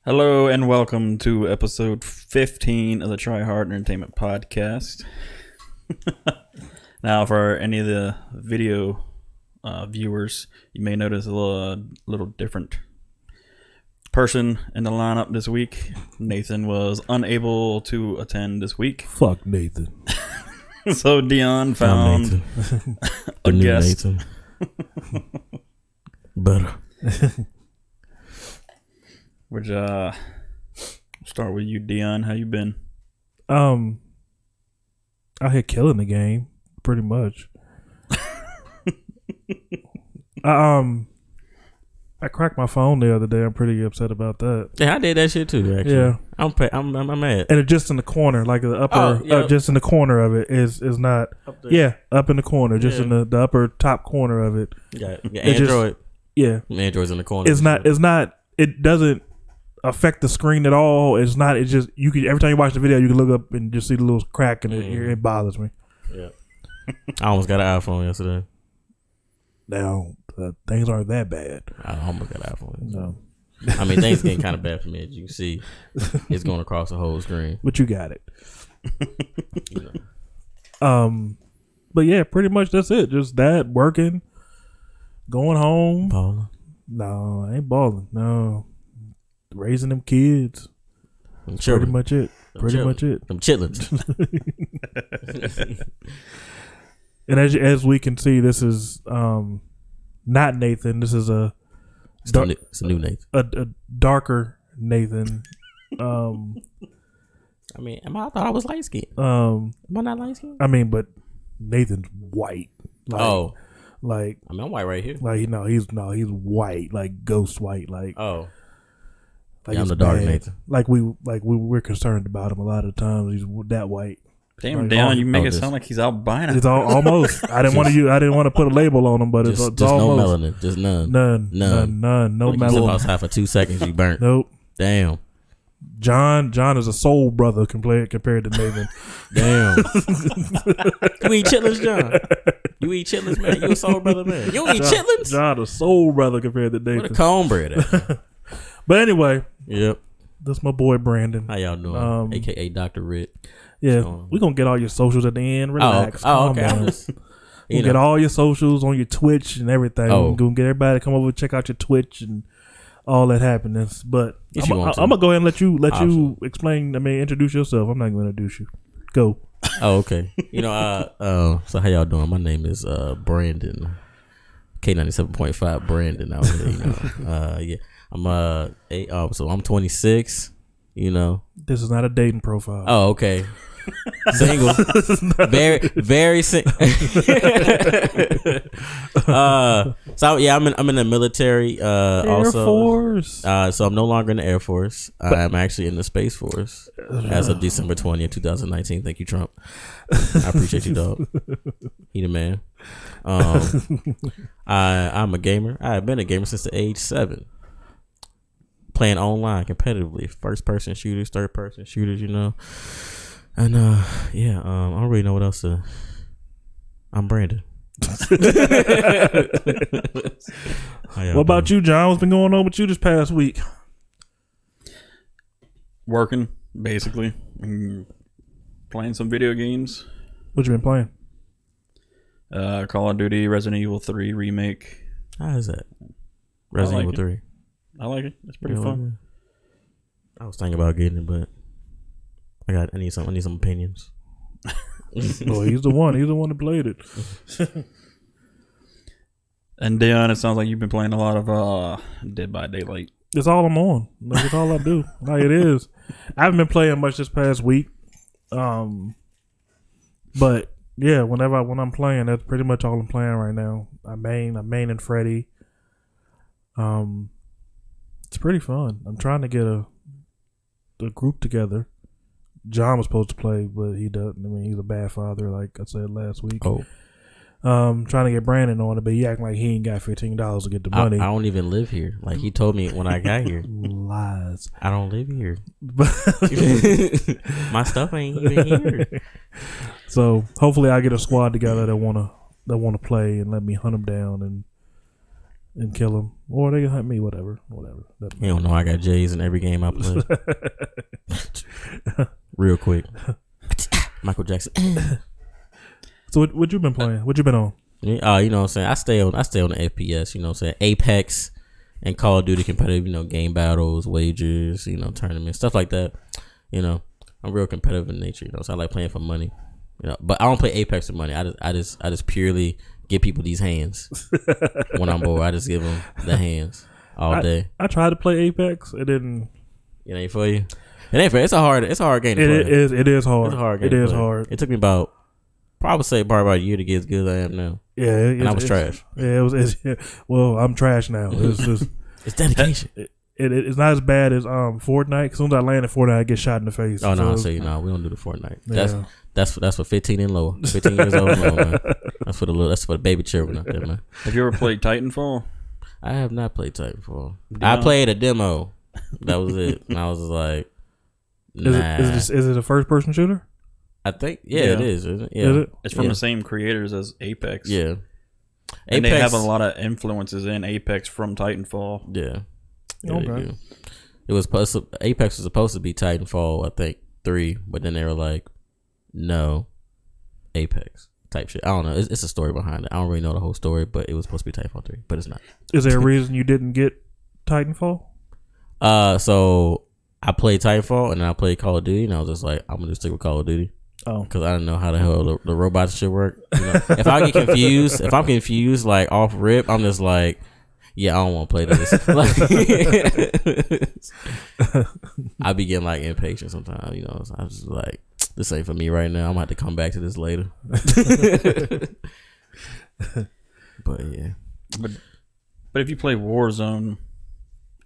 Hello and welcome to episode 15 of the Try Hard Entertainment Podcast. Now, for any of the video viewers, you may notice a little different person in the lineup this week. Nathan was unable to attend this week. Fuck Nathan. So Dion found a guest. Nathan. Better. Which start with you, Dion. How you been? Out here killing the game, pretty much. I cracked my phone the other day. I'm pretty upset about that. Yeah, I did that shit too. Actually, yeah, I'm mad. And it's just in the corner, like the upper, just in the corner of it is not. Up up in the corner, just in the upper top corner of it. Yeah, Android. Android's in the corner. It's not. It doesn't affect the screen at all. It's not. It's just you can every time you watch the video, you can look up and just see the little crack in it. It bothers me. Yeah, I almost got an iPhone yesterday. Now things aren't that bad. I almost got an iPhone. No, I mean things getting kind of bad for me. As you can see, it's going across the whole screen. But you got it. But yeah, pretty much that's it. Just that, working, going home. Balling. No, I ain't balling. No, raising them kids. Pretty much it. Them chitlins. And as we can see, this is not Nathan. This is It's a new Nathan. A darker Nathan. I mean, I thought I was light skinned. Am I not light skinned? I mean, but Nathan's white. I'm white right here. Like he's white, like ghost white, like like I'm the dark bad. Nathan. We're concerned about him a lot of times. He's that white. Damn, like, Dion, you make it sound like he's albino. It's almost. I didn't want to put a label on him, but it's just almost. No melanin, just none. No melanin. About half for 2 seconds, you burnt. Nope. Damn. John is a soul brother compared to Nathan. Damn. You eat chitlins, John? You eat chitlins, man? You a soul brother, man? You eat chitlins? John a soul brother compared to Nathan. What a cornbread at? But anyway. Yep. That's my boy Brandon. How y'all doing? AKA Dr. Rick. Yeah, we're going to get all your socials at the end. Relax. Okay. You get all your socials on your Twitch and everything. We're going to get everybody to come over and check out your Twitch and all that happiness. But I'm going to go ahead and let you explain, introduce yourself. I'm not going to introduce you. Go. Oh, okay. So how y'all doing? My name is Brandon. K97.5 Brandon out here, I'm 26. This is not a dating profile. Oh, okay. Single. very single. I'm in the military. Air Force. So I'm no longer in the Air Force. I'm actually in the Space Force as of December 20th, 2019. Thank you, Trump. I appreciate you, dog. He the man. I'm a gamer. I've been a gamer since the age 7. Playing online competitively, first person shooters, third person shooters, and I don't really know what else to. I'm Brandon. What about you, John? What's been going on with you this past week? Working, basically, and playing some video games. What you been playing? Call of Duty, Resident Evil 3 remake. How is that? Resident Evil 3. I like it. It's pretty fun. I was thinking about getting it, but I need some opinions. Well, he's the one that played it. And Dion, it sounds like you've been playing a lot of Dead by Daylight. It's all I'm on. Like, it's all I do. Like, it is. I haven't been playing much this past week. But yeah, when I'm playing, that's pretty much all I'm playing right now. I'm main and Freddy. It's pretty fun. I'm trying to get a group together. John was supposed to play, but he doesn't. He's a bad father, like I said last week. Trying to get Brandon on it, but he acting like he ain't got $15 to get the money. I don't even live here. Like he told me when I got here. Lies. I don't live here. My stuff ain't even here. So hopefully I get a squad together that wanna play and let me hunt them down and and kill them, or they can hunt me. Whatever. You don't know I got J's in every game I play. Real quick. Michael Jackson. So what you been playing? What you been on? You know what I'm saying? I stay on the FPS, you know what I'm saying? Apex and Call of Duty competitive, you know, game battles, wagers, you know, tournaments, stuff like that. You know, I'm real competitive in nature, you know, so I like playing for money. You know, but I don't play Apex for money. I just purely give people these hands. When I'm bored, I just give them the hands all day. I tried to play Apex. It didn't. It ain't for you. It ain't for you. It's a hard game to play. It is hard. It's a hard game. It is hard. It took me about a year to get as good as I am now. Yeah, and I was trash. Yeah, it was. Well, I'm trash now. It's just it's dedication. It's not as bad as Fortnite. As soon as I land in Fortnite, I get shot in the face. Oh no, I say no. We don't do the Fortnite. Yeah. That's for 15 and lower. 15 years old and lower, man. That's for the baby children out there, man. Have you ever played Titanfall? I have not played Titanfall. I played a demo. That was it. And I was like, nah. Is it a first person shooter? I think it is. Isn't it? Yeah. Is it? It's from the same creators as Apex. Yeah. And they have a lot of influences in Apex from Titanfall. Yeah. Okay. It was Apex was supposed to be Titanfall, I think 3, but then they were like, no, Apex type shit. I don't know. It's a story behind it. I don't really know the whole story, but it was supposed to be Titanfall 3, but it's not. Is there a reason you didn't get Titanfall? So I played Titanfall and then I played Call of Duty, and I was just like, I'm gonna just stick with Call of Duty. Oh, because I didn't know how the hell the robots should work. You know? If I'm confused like off rip, I'm just like, yeah, I don't want to play this. Like, I be getting like impatient sometimes, you know. So I was just like, this ain't for me right now. I'm gonna have to come back to this later. But yeah, but if you play Warzone,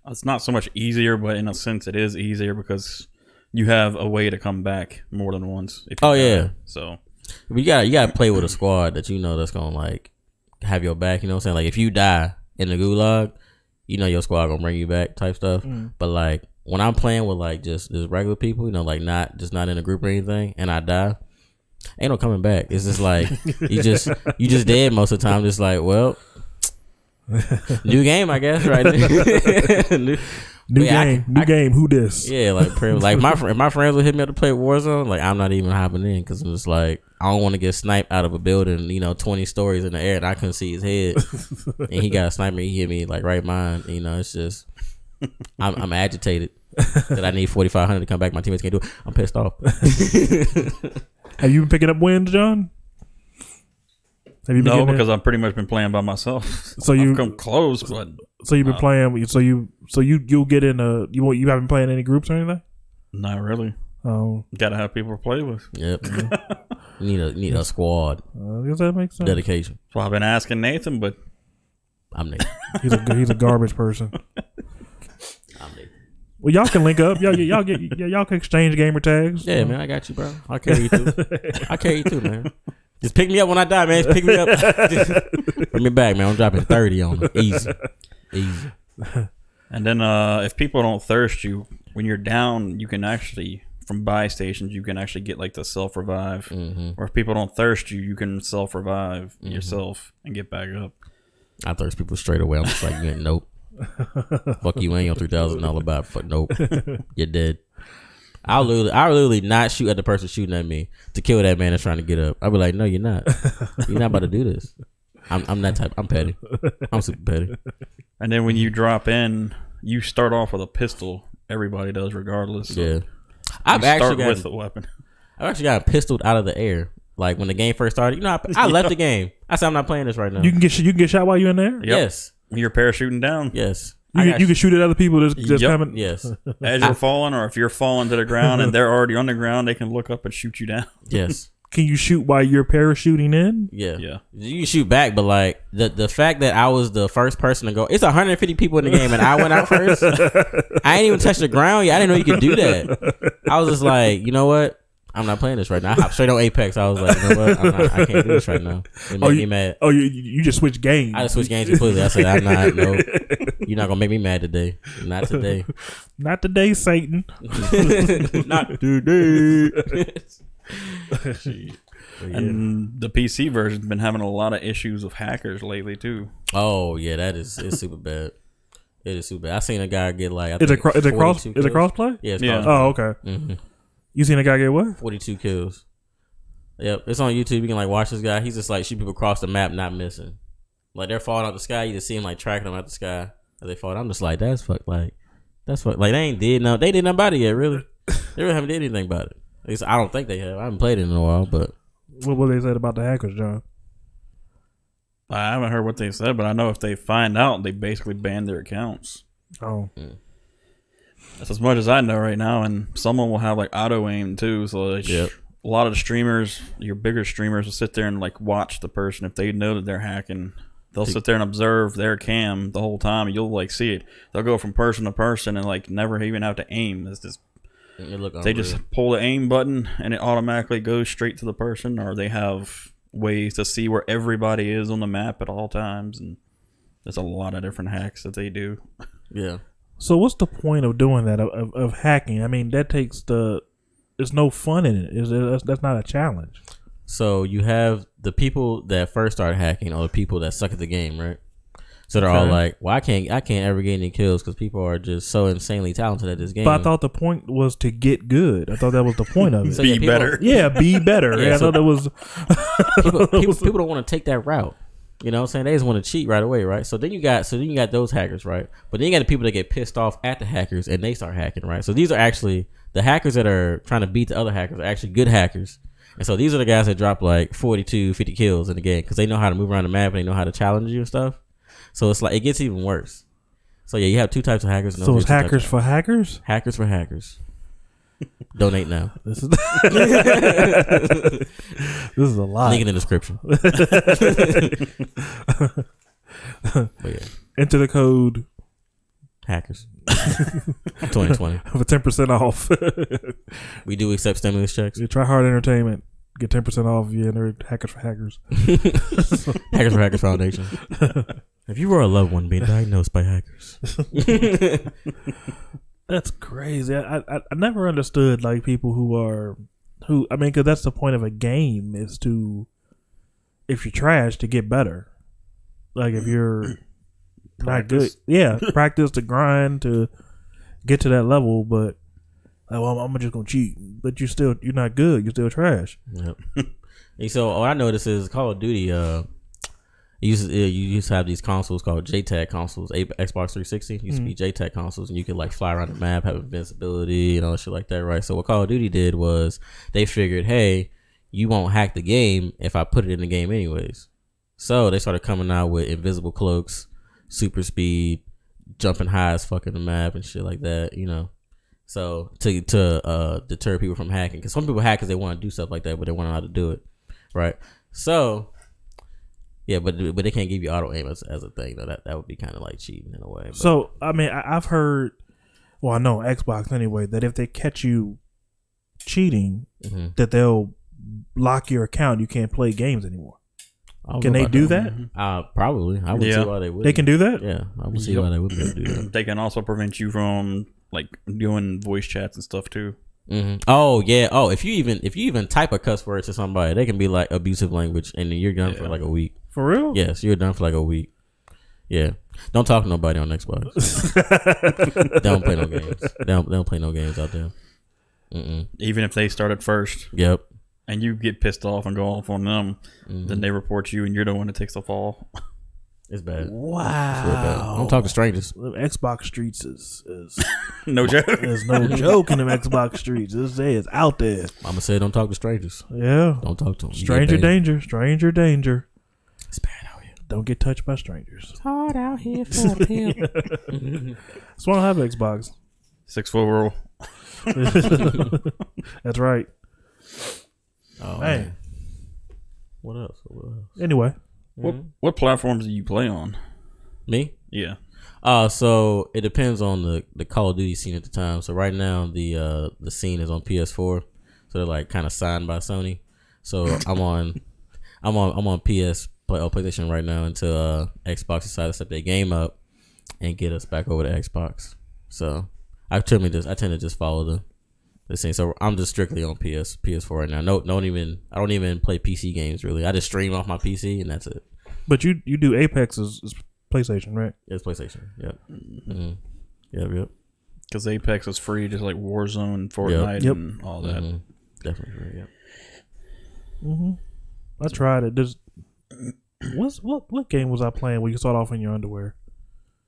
it's not so much easier, but in a sense, it is easier because you have a way to come back more than once. So you gotta play with a squad that you know that's gonna like have your back. You know what I'm saying? Like if you die in the gulag, you know your squad gonna bring you back type stuff. But like when I'm playing with like just regular people, you know, like not in a group or anything, and I die, ain't no coming back. It's just like you just dead most of the time. Just like, well, new game, I guess, right? New game. Who this? Yeah, like my friends would hit me up to play Warzone. Like I'm not even hopping in because I'm just like I don't want to get sniped out of a building, you know, 20 stories in the air, and I couldn't see his head, and he got a sniper. He hit me like right mine. You know, it's just I'm agitated that I need 4,500 to come back. My teammates can't do it. I'm pissed off. Have you been picking up wins, John? No, because I've pretty much been playing by myself. So I've come close, but so you've been playing. So you'll get in you haven't played in any groups or anything? Not really. Oh, gotta have people to play with. Yep. need a squad. I guess that makes sense. Dedication. That's why I've been asking Nathan, but I'm Nathan. He's a garbage person. I'm Nathan. Well, y'all can link up. Y'all can exchange gamer tags. Yeah, man, I got you, bro. I'll carry you too. Man. Just pick me up when I die, man. Just pick me up. Bring me back, man. I'm dropping 30 on them. Easy. And then if people don't thirst you, when you're down, you can actually, from buy stations, you can actually get like the self-revive. Or if people don't thirst you, you can self-revive yourself and get back up. I thirst people straight away. I'm just like, nope. Fuck you, ain't your $3,000 buy. Fuck, nope. You're dead. I'll literally not shoot at the person shooting at me to kill that man that's trying to get up. I'll be like, no, you're not. You're not about to do this. I'm that type. I'm petty. I'm super petty. And then when you drop in, you start off with a pistol. Everybody does, regardless. So yeah, I've actually got with a weapon. I've actually got pistoled out of the air. Like when the game first started, you know, I left the game. I said I'm not playing this right now. You can get shot while you're in there. Yep. Yes, you're parachuting down. Yes. You can shoot at other people just coming. Yes. As you're falling, or if you're falling to the ground and they're already on the ground, they can look up and shoot you down. Yes. Can you shoot while you're parachuting in? Yeah. Yeah. You can shoot back, but like the fact that I was the first person to go, it's 150 people in the game and I went out first. I ain't even touched the ground yet. I didn't know you could do that. I was just like, you know what? I'm not playing this right now. I hopped straight on Apex. I was like, you know what? I can't do this right now. It made me mad. Oh, you just switched games. I just switched games completely. I said, I'm not. No, you're not gonna make me mad today. Not today. Not today, Satan. Not today. And the PC version's been having a lot of issues with hackers lately too. Oh yeah, it's super bad. It is super bad. I seen a guy get like Is it crossplay? Yeah, it's yeah. crossplay. Oh, okay. Mm-hmm. You seen a guy get what? 42 kills. Yep, it's on YouTube. You can like watch this guy. He's just like shoot people across the map, not missing. Like they're falling out the sky. You just see him like tracking them out the sky as they fall. I'm just like, that's fuck. Like they ain't did no. They did nothing about it yet. Really, they really haven't did anything about it. At least I don't think they have. I haven't played it in a while, but what they said about the hackers, John? I haven't heard what they said, but I know if they find out, they basically ban their accounts. Oh. That's as much as I know right now, and someone will have like auto aim too. So like, a lot of the streamers, your bigger streamers, will sit there and like watch the person. If they know that they're hacking, they'll sit there and observe their cam the whole time. And you'll like see it. They'll go from person to person and like never even have to aim. It's just they just pull the aim button and it automatically goes straight to the person, or they have ways to see where everybody is on the map at all times. And there's a lot of different hacks that they do. Yeah. So what's the point of doing that, of hacking? I mean, that takes there's no fun in it. That's not a challenge. So you have the people that first start hacking, or the people that suck at the game, right? So they're all like, well, I can't ever get any kills because people are just so insanely talented at this game. But I thought the point was to get good. I thought that was the point of it. So be better. Yeah, be better. Yeah, I thought that was... people don't want to take that route. You know what I'm saying? They just want to cheat right away, right? So then you got those hackers, right? But then you got the people that get pissed off at the hackers and they start hacking, right? So these are actually the hackers that are trying to beat the other hackers are actually good hackers. And so these are the guys that drop like 42, 50 kills in the game because they know how to move around the map and they know how to challenge you and stuff. So it's like it gets even worse. So yeah, you have two types of hackers. So it's hackers for hackers? Hackers for hackers. Donate now. This is a lot. Link in the description. But yeah. Enter the code hackers 2020 for 10% off. We do accept stimulus checks. You try hard entertainment. Get 10% off if you enter Hackers for Hackers. Hackers for Hackers Foundation. If you were a loved one being diagnosed by hackers. That's crazy. I never understood like people who I mean, because that's the point of a game is to, if you're trash, to get better. Like if you're not good, practice to grind to get to that level. But like, well, I'm just gonna cheat. But you're not good. You're still trash. Yep. And so what I noticed is Call of Duty. You used to have these consoles called JTAG consoles. Xbox 360 used to be JTAG consoles, and you could like fly around the map, have invincibility, and all that shit like that, right? So what Call of Duty did was they figured, hey, you won't hack the game if I put it in the game anyways. So they started coming out with invisible cloaks, super speed, jumping high as fuck in the map and shit like that, you know. So to deter people from hacking, because some people hack because they want to do stuff like that, but they want to know how to do it, right? So. Yeah, but they can't give you auto aim as a thing though. That would be kind of like cheating in a way. But. So I mean, I've heard, well, I know Xbox anyway, that if they catch you cheating, that they'll lock your account. You can't play games anymore. Can they do that? Probably. I would see why they would. They can do that. Yeah, I would see why they would be able to do that. They can also prevent you from like doing voice chats and stuff too. Oh yeah. Oh, if you even type a cuss word to somebody, they can be like abusive language, and then you're done for like a week. For real? Yes, you're done for like a week. Yeah. Don't talk to nobody on Xbox. They don't play no games. They don't play no games out there. Even if they started first. Yep. And you get pissed off and go off on them, then they report you, and you're the one that takes the fall. It's bad. Wow. It's real bad. Don't talk to strangers. Xbox streets is no joke. There's no joke in them Xbox streets. This is out there. Mama said don't talk to strangers. Yeah. Don't talk to them. Stranger danger. Stranger danger. It's bad out here. Don't get touched by strangers. It's hard out here for a pimp. That's why I have Xbox. 6-foot rule. That's right. Oh, hey. Man. What else? Anyway. What platforms do you play on? Me? Yeah. So it depends on the Call of Duty scene at the time. So right now the scene is on PS4. So they're like kind of signed by Sony. So I'm on PlayStation right now until Xbox decides to set their game up and get us back over to Xbox. So I tend to just follow Let's see. So I'm just strictly on PS4 right now. No, I don't even play PC games really. I just stream off my PC and that's it. But you do Apex is PlayStation, right? It's PlayStation. Yep. Mm-hmm. Yep. Because Apex is free, just like Warzone, Fortnite, and all that. Mm-hmm. Definitely free. Yep. Mm-hmm. I tried it. What game was I playing where you start off in your underwear?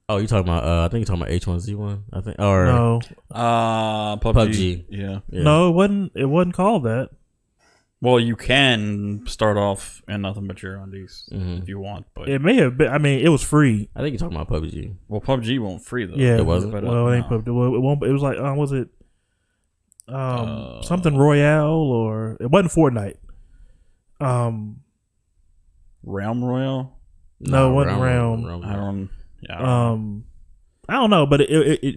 Oh, you talking about? I think you're talking about H1Z1. I think or no. PUBG. Yeah. No, it wasn't called that. Well, you can start off in nothing but your undies if you want, but it may have been. I mean, it was free. I think you're talking about PUBG. Well, PUBG won't free though. Yeah, it wasn't. Well, it ain't PUBG. Well, it won't. It was like, was it something Royale or it wasn't Fortnite? Realm Royale. No, it wasn't Realm. I don't know, but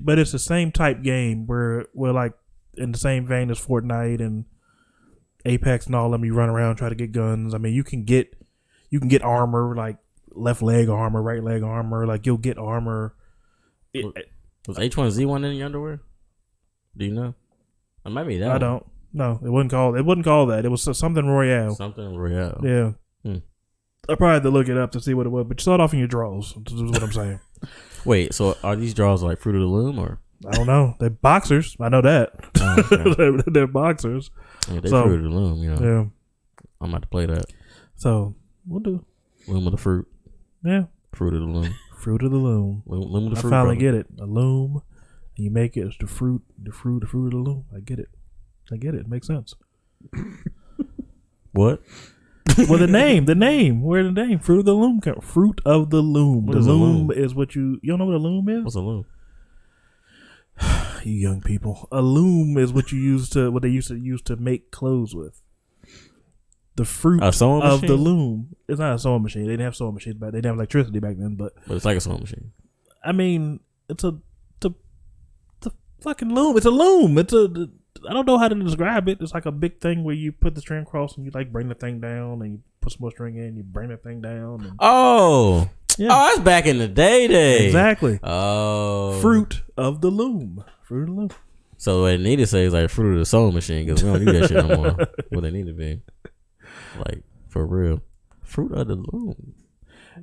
but it's the same type game where like in the same vein as Fortnite and Apex and all them. You run around, try to get guns. I mean, you can get armor, like left leg armor, right leg armor. Like you'll get armor. Was H1Z1 in your underwear? Do you know? It might be that. I don't. No, it wasn't called that. It was something Royale. Something Royale. Yeah. I probably had to look it up to see what it was, but you start off in your drawers. Is what I'm saying. Wait, so are these drawers like Fruit of the Loom or? I don't know. They're boxers. I know that. Oh, okay. They're boxers. Yeah, they're Fruit of the Loom, you know. Yeah. I'm about to play that. So we'll do Loom of the Fruit. Yeah. Fruit of the Loom. Fruit of the Loom. Loom of the Fruit. I finally get it. A loom. You make it. It's the fruit of the loom. I get it. It makes sense. What? Well, the name. Where the name? Fruit of the Loom. Fruit of the Loom. What the is loom is what you don't know what a loom is? What's a loom? You young people. A loom is what they used to use to make clothes with. The fruit of the loom. It's not a sewing machine. They didn't have sewing machines back. They didn't have electricity back then, but it's like a sewing machine. I mean, it's a fucking loom. It's a loom. I don't know how to describe it. It's like a big thing where you put the string across and you like bring the thing down and you put some more string in. You bring the thing down. And, oh, yeah. Oh, that's back in the day. Exactly. Oh, fruit of the loom. Fruit of the loom. So what they need to say is like fruit of the sewing machine because we don't need that shit no more. What they need to be, like for real, fruit of the loom.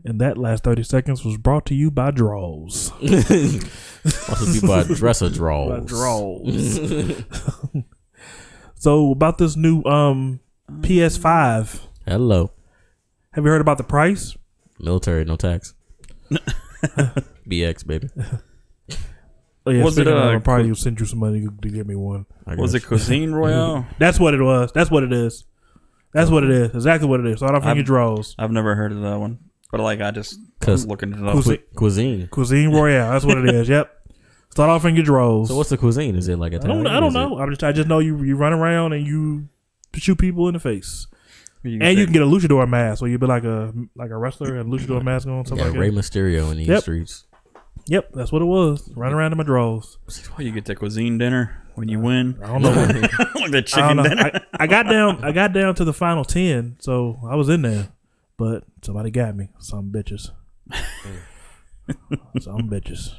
And that last 30 seconds was brought to you by Draws. Also be by Dresser Draws. By Draws. So about this new PS5. Hello. Have you heard about the price? Military, no tax. BX, baby. Oh yeah, was it? I'll probably send you some money to get me one. Was it Cuisine Royale? That's what it was. That's what it is. That's what it is. Exactly what it is. Start off in your Draws. I've never heard of that one. But like I just looking it up. Cuisine Royale. That's what it is. Yep. Start off in your drawers. So what's the cuisine? Is it like Italian? I don't know. I just know you run around and you shoot people in the face. You can get a luchador mask, so you'd be like a wrestler and a luchador mask on. Something like Rey that. Mysterio in these streets. Yep, that's what it was. Run around in my drawers. Why you get that cuisine dinner when you win? I don't know. Like the chicken dinner. I got down to the final 10, so I was in there. But somebody got me. Some bitches. Some bitches.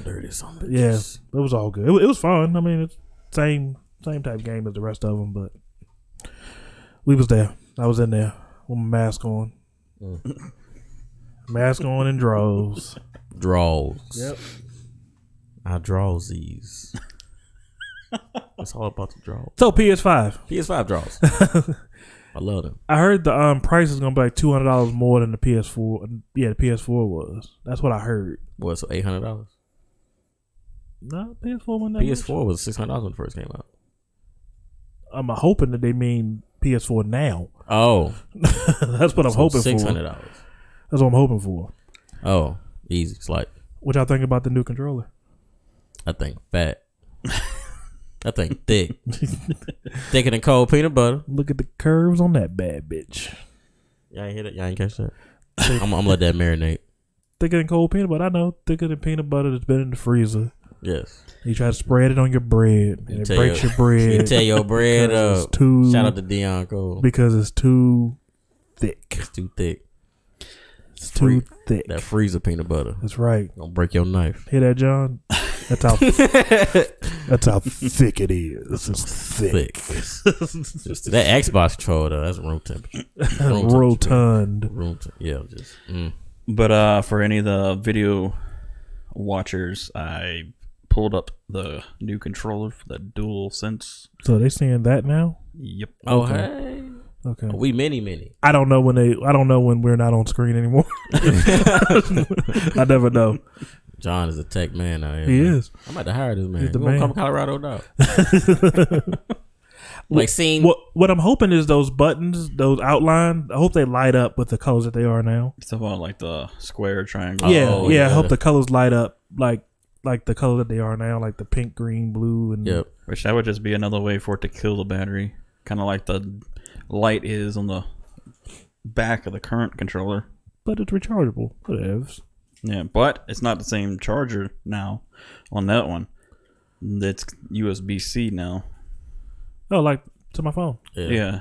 Dirty some bitches. Yeah, it was all good. It was fun. I mean, it's same type game as the rest of them, but we was there. I was in there with my mask on. Mask on and draws. Draws. Yep. I draws these. It's all about the draws. So PS5. PS5 draws. I love them. I heard the price is gonna be like $200 more than the PS4. Yeah, the PS4 was. That's what I heard. What? So $800? No, PS4 wasn't that PS4 was $600 when it first came out. I'm hoping that they mean PS4 now. Oh, that's what I'm hoping for. $600. That's what I'm hoping for. Oh, easy. It's like. What y'all think about the new controller? I think fat. That thing thick. Thicker than cold peanut butter. Look at the curves on that bad bitch. Y'all ain't hear that? Y'all ain't catch that? I'm gonna let that marinate. Thicker than cold peanut butter? I know. Thicker than peanut butter that's been in the freezer. Yes. You try to spread it on your bread and it breaks your bread. You tear your bread up. Shout out to Dion Cole. Because it's too thick. It's too thick. It's too thick. That freezer peanut butter. That's right. Gonna break your knife. Hear that, John? That's how thick it is. It's thick. Just that Xbox controller though, that's room temperature. Rotund. Yeah, just. But for any of the video watchers, I pulled up the new controller for the Dual Sense. So they seeing that now? Yep. Oh, hey. Okay. We many. I don't know when we're not on screen anymore. I never know. John is a tech man out here. He is. I'm about to hire this man. He's the He's gonna man. come to Colorado, dog. Like seeing what I'm hoping is those buttons, those outline. I hope they light up with the colors that they are now. It's about like the square triangle. Yeah. I hope the colors light up like the color that they are now, like the pink, green, blue, and Yep. Which that would just be another way for it to kill the battery, kind of like the light is on the back of the current controller. But it's rechargeable. Whatevs. Yeah, but it's not the same charger now on that one. It's USB-C now. Oh, like to my phone. Yeah.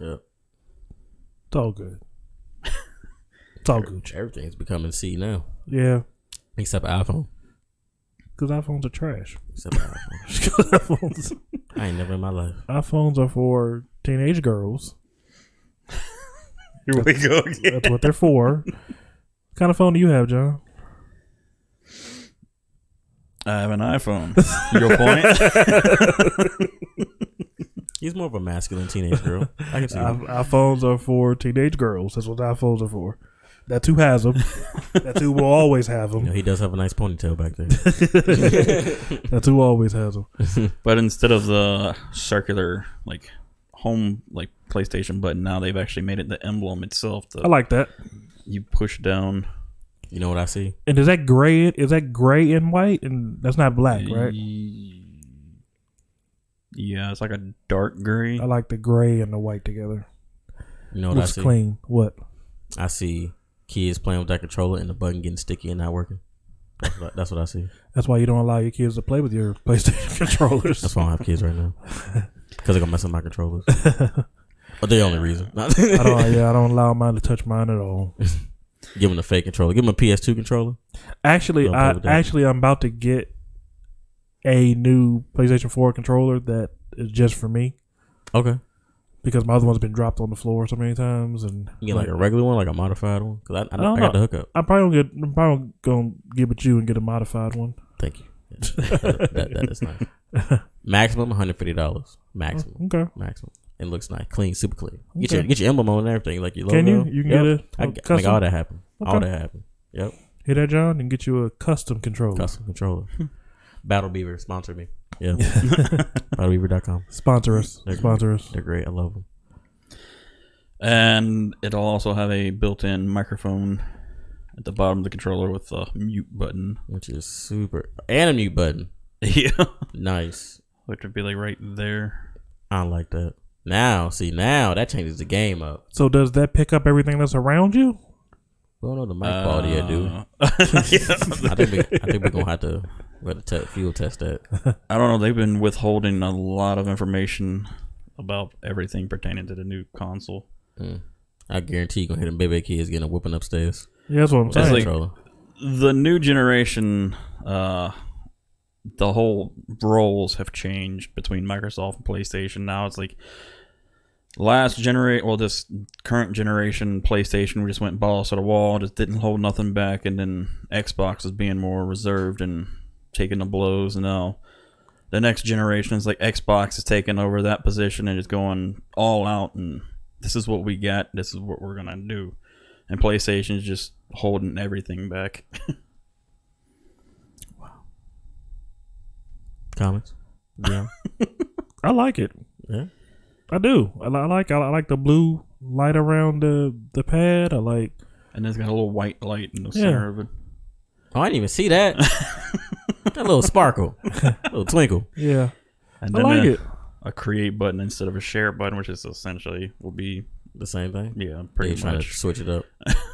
Yep. It's all good. It's all good. Everything's becoming C now. Yeah. Except iPhone. Because iPhones are trash. Except iPhone. I ain't never in my life. iPhones are for teenage girls. Here we go again. That's what they're for. What kind of phone do you have, John? I have an iPhone. Your point? He's more of a masculine teenage girl. I can see that. iPhones are for teenage girls. That's what iPhones are for. That's who has them. That's who will always have them. You know, he does have a nice ponytail back there. That's who always has them. But instead of the circular, like, home, like, PlayStation button, now they've actually made it the emblem itself. I like that. You push down. You know what I see? And is that gray? Is that gray and white? And that's not black, right? Yeah, it's like a dark gray. I like the gray and the white together. You know what Looks I see? clean. What? I see kids playing with that controller and the button getting sticky and not working. That's what I see. That's why you don't allow your kids to play with your PlayStation controllers. That's why I don't have kids right now. Because they're going to mess up my controllers. But the only reason. I don't allow mine to touch mine at all. Give them a fake controller. Give them a PS2 controller. Actually, I'm about to get a new PlayStation 4 controller that is just for me. Okay. Because my other one's been dropped on the floor so many times, and You get like a regular one, like a modified one? Because I got the hookup. I'm probably gonna get with you and get a modified one. Thank you. That is nice. Maximum $150. Maximum. Okay. Maximum. It looks nice, clean, super clean. Okay. Get your emblem on and everything, like your logo. Can you? You can get a make custom? all that happen. Okay. All that happen. Yep. Hear that, John? And get you a custom controller. Custom controller. Battle Beaver sponsor me. Yeah. BattleBeaver.com. Sponsor us. Sponsor us. They're great. I love them. And it'll also have a built-in microphone at the bottom of the controller with a mute button. Which is super. And a mute button. Yeah. Nice. Which would be like right there. I don't like that. Now that changes the game up. So does that pick up everything that's around you? Well, no, the mic quality, I do. I think we're gonna have to field test that. I don't know. They've been withholding a lot of information about everything pertaining to the new console. I guarantee you're gonna hit them baby kids getting a whooping upstairs. Yeah, that's what I'm saying. Like, the new generation, the whole roles have changed between Microsoft and PlayStation. Now it's like this current generation PlayStation, we just went balls to the wall, just didn't hold nothing back, and then Xbox is being more reserved and taking the blows. And now the next generation is like Xbox is taking over that position and just going all out, and this is what we got, this is what we're gonna do, and PlayStation is just holding everything back. Wow. Comments? Yeah. I like it. Yeah. I do. I like the blue light around the pad. I like, and it's got a little white light in the center of it. Oh, I didn't even see that. That little sparkle, little twinkle. Yeah, And I then like it. A create button instead of a share button, which is essentially will be The same thing. yeah, pretty Trying to much. switch it up.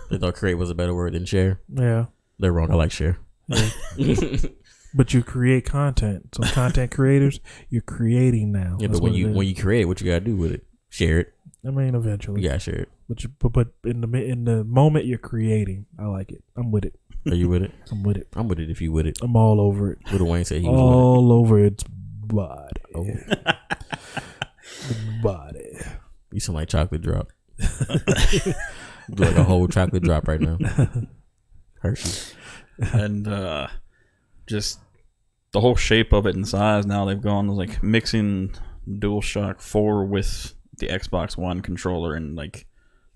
They thought create was a better word than share. Yeah, They're wrong. I like share. but you create content. So content creators, you're creating now. Yeah, That's but when what it you create, what you gotta do with it? Share it. is. I mean, eventually. You gotta share it. But in the moment you're creating, I like it. I'm with it. Are you with it? I'm with it. I'm with it if you with it. I'm all over it. Lil Wayne said he was all over its body. Oh. Body. You sound like Chocolate Drop. Do like a whole chocolate drop right now. Hershey. And just the whole shape of it and size. Now they've gone like mixing DualShock 4 with the Xbox One controller, and like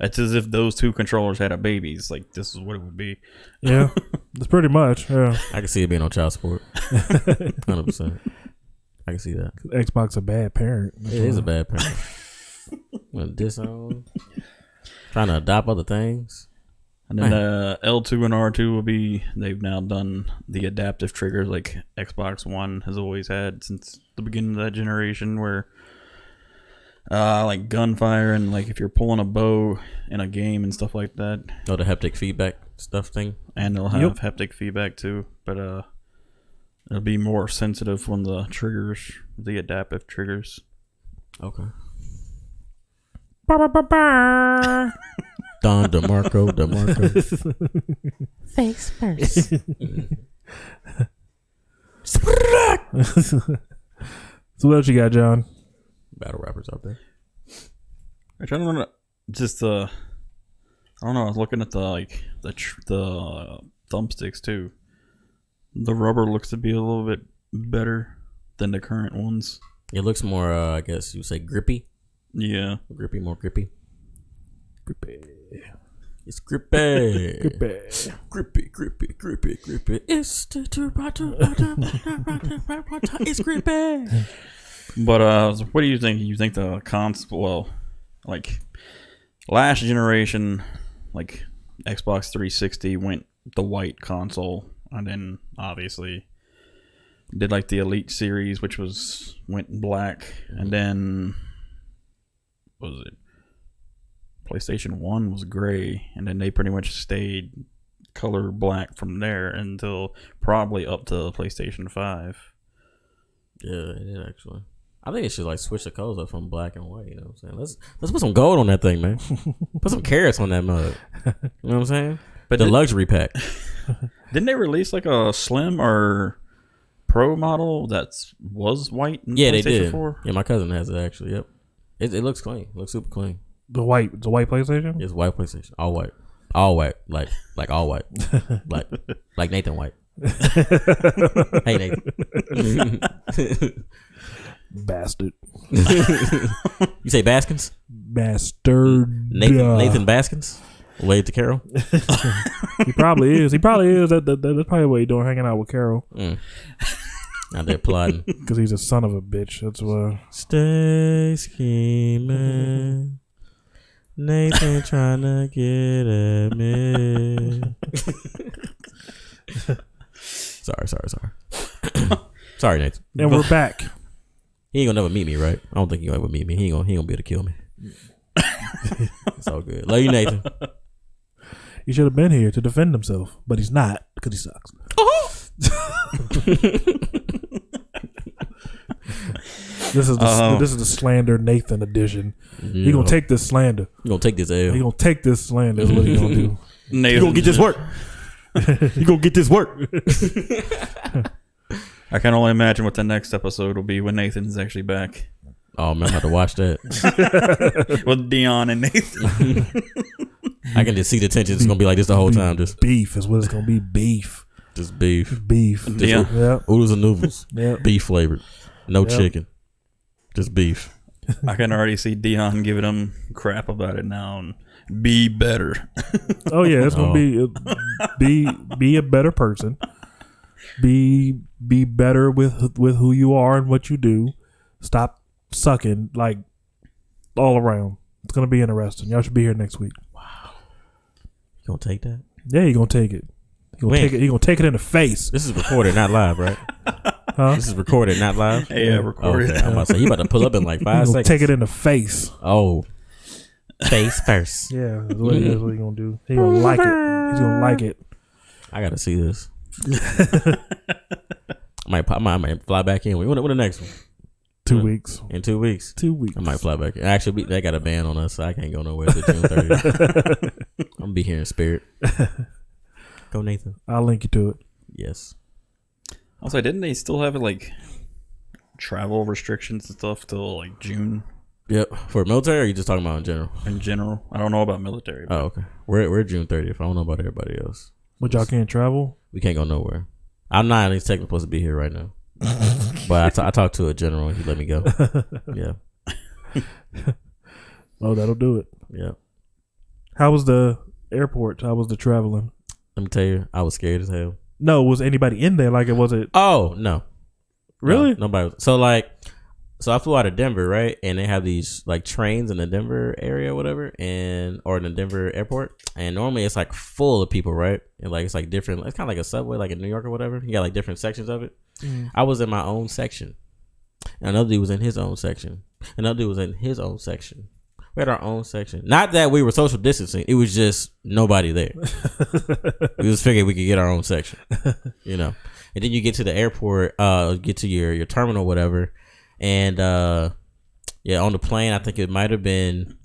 it's as if those two controllers had a baby. It's like this is what it would be. Yeah, it's pretty much. Yeah, I can see it being on child support. 100%. I can see that. Xbox a bad parent. It is a bad parent. Disown. Trying to adopt other things. And then L2 and R2 will be, they've now done the adaptive triggers like Xbox One has always had since the beginning of that generation, where like gunfire and like if you're pulling a bow in a game and stuff like that. Oh, the haptic feedback stuff thing. And they'll have haptic feedback too, but it'll be more sensitive when the triggers, the adaptive triggers. Okay. Don DeMarco. Face first. So what else you got, John? Battle rappers out there. I don't know. Just I don't know. I was looking at the thumbsticks too. The rubber looks to be a little bit better than the current ones. It looks more, I guess you would say, grippy. Yeah, More grippy. Grippy. It's grippy. Grippy. Grippy. It's it's grippy. but what do you think? You think the console? Well, like last generation, like Xbox 360 went the white console, and then obviously did like the Elite series, which went black, and then what was it? PlayStation 1 was gray, and then they pretty much stayed color black from there until probably up to PlayStation 5. Yeah, it did actually. I think it should like switch the colors up from black and white. You know what I'm saying? Let's put some gold on that thing, man. Put some carrots on that mug. You know what I'm saying? But the luxury pack. Didn't they release like a Slim or Pro model that was white? In Yeah, PlayStation they did. 4? Yeah, my cousin has it actually. Yep. It looks clean. It looks super clean. The white PlayStation? It's white PlayStation. All white. Like all white. like Nathan White. Hey Nathan. Bastard. You say Baskins? Bastard. Nathan Baskins? Related to Carol? He probably is. That's probably what he's doing, hanging out with Carol. Out there plotting. Because he's a son of a bitch. That's why. Stay scheming. Nathan trying to get at me. Sorry. Sorry, Nathan. And we're back. He ain't gonna never meet me, right? I don't think he gonna ever meet me. He ain't gonna be able to kill me. It's all good. Love you, Nathan. He should have been here to defend himself, but he's not because he sucks. This is the slander Nathan edition. Yeah. He gonna take this slander. He gonna take this L. He gonna take this slander. Is what he gonna do. He gonna get this work. He gonna get this work. I can only imagine what the next episode will be when Nathan's actually back. Oh man, I'm about to watch that with Dion and Nathan. I can just see the tension. It's gonna be like this the whole time. Just beef is what it's gonna be. Beef. Just beef. Dion. Yep. Oodles and noodles. Yep. Beef flavored. No chicken. Just beef. I can already see Dion giving him crap about it now and be better. Oh yeah, it's gonna be a better person. Be better with who you are and what you do. Stop sucking like all around. It's gonna be interesting. Y'all should be here next week. Wow. You gonna take that? Yeah, you gonna take it. You gonna take it in the face. This is recorded, not live, right? Huh? This is recorded, not live. Yeah, recorded. Okay, I'm about to say you about to pull up in like 5 seconds. Take it in the face. Oh, face first. Yeah, that's what he gonna do. He gonna like it. He's gonna like it. I gotta see this. I might fly back in. What the next one? 2 weeks. In 2 weeks. 2 weeks. I might fly back in. Actually, they got a ban on us, so I can't go nowhere till June 30th. I'm gonna be here in spirit. Go Nathan. I'll link you to it. Yes. I was like, didn't they still have like travel restrictions and stuff till like June? Yep. For military, or are you just talking about in general? In general, I don't know about military. Oh, okay. We're June 30th. I don't know about everybody else. But y'all can't travel? We can't go nowhere. I'm not at least technically supposed to be here right now. But I talked to a general and he let me go. Yeah. Oh, that'll do it. Yeah. How was the airport? How was the traveling? Let me tell you, I was scared as hell. No, was anybody in there? Like, it was it? Oh, no. Really? No, nobody was. So I flew out of Denver, right? And they have these like trains in the Denver area or whatever, or in the Denver airport. And normally it's like full of people, right? And like it's like different. It's kind of like a subway, like in New York or whatever. You got like different sections of it. I was in my own section. Another dude was in his own section. Another dude was in his own section. We had our own section. Not that we were social distancing. It was just nobody there. We just figured we could get our own section, you know. And then you get to the airport, get to your terminal, whatever. And on the plane, I think it might have been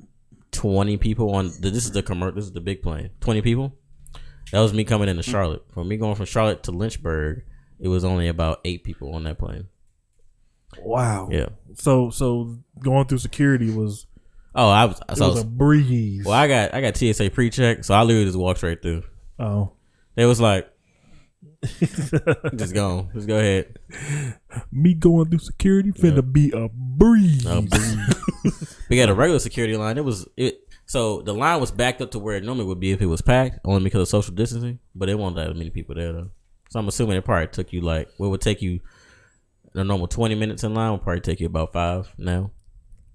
20 people on. This is the big plane. 20 people. That was me coming into Charlotte. For me going from Charlotte to Lynchburg, it was only about 8 people on that plane. Wow. Yeah. So going through security was. Oh, It was a breeze. Well, I got TSA pre-check, so I literally just walked right through. Oh. They was like, just go ahead. Me going through security finna be a breeze. We had a regular security line. So the line was backed up to where it normally would be if it was packed, only because of social distancing. But it wasn't that many people there though. So I'm assuming it probably took you what would take you a normal 20 minutes in line would probably take you about 5 now.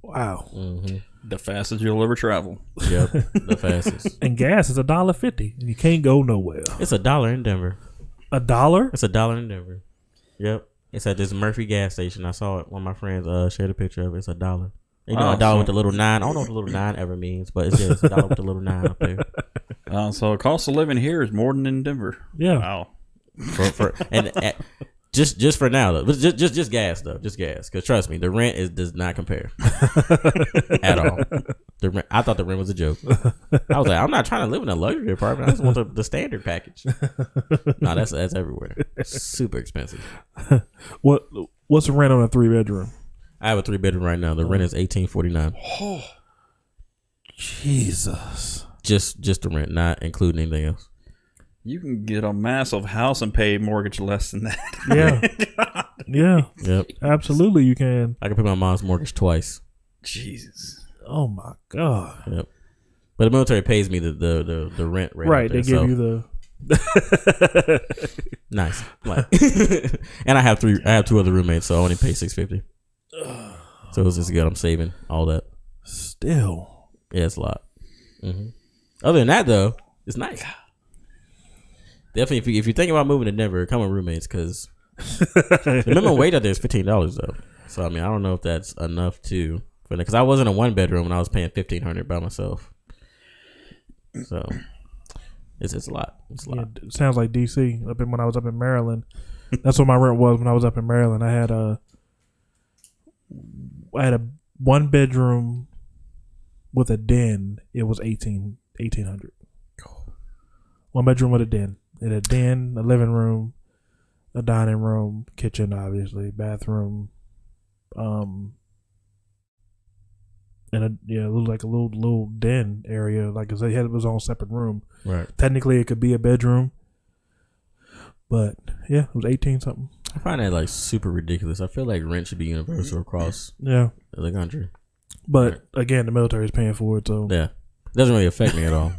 Wow. Mm-hmm. The fastest you'll ever travel. Yep, the fastest. And gas is $1.50, and you can't go nowhere. It's $1 in Denver. $1? It's $1 in Denver. Yep, it's at this Murphy gas station. I saw it. One of my friends shared a picture of it. It's $1. You know, $1 with the little 9. I don't know what the little 9 ever means, but it's just $1 with the little 9 up there. So the cost of living here is more than in Denver. Yeah. Wow. Just for now though, just gas though, just gas. Because trust me, the rent does not compare at all. I thought the rent was a joke. I was like, I'm not trying to live in a luxury apartment. I just want the standard package. No, that's everywhere. Super expensive. What's the rent on a 3-bedroom? I have a 3-bedroom right now. The rent is $18.49. Oh, Jesus! Just the rent, not including anything else. You can get a massive house and pay mortgage less than that. Yeah. Yeah. Yep. Absolutely, you can. I can pay my mom's mortgage twice. Jesus. Oh my God. Yep. But the military pays me the rent rate. Right. They give you the. Nice. Like, and I have 2 other roommates, so I only pay $650. So it's just good. I'm saving all that. Still. Yeah, it's a lot. Mm-hmm. Other than that, though, it's nice. Definitely, if you think about moving to Denver, come with roommates because the minimum wage out there is $15 though. So I mean, I don't know if that's enough because I was in a 1-bedroom and I was paying $1,500 by myself. So it's a lot. It's a lot. Yeah, it sounds like DC. When I was up in Maryland, that's what my rent was when I was up in Maryland. I had a 1-bedroom with a den. It was $1,800. 1-bedroom with a den. It had a den, a living room, a dining room, kitchen, obviously, bathroom, and a little den area. Like I said, it had its own separate room. Right. Technically, it could be a bedroom, but yeah, it was 18 something. I find that like super ridiculous. I feel like rent should be universal across the country. But again, the military is paying for it, so yeah, it doesn't really affect me at all.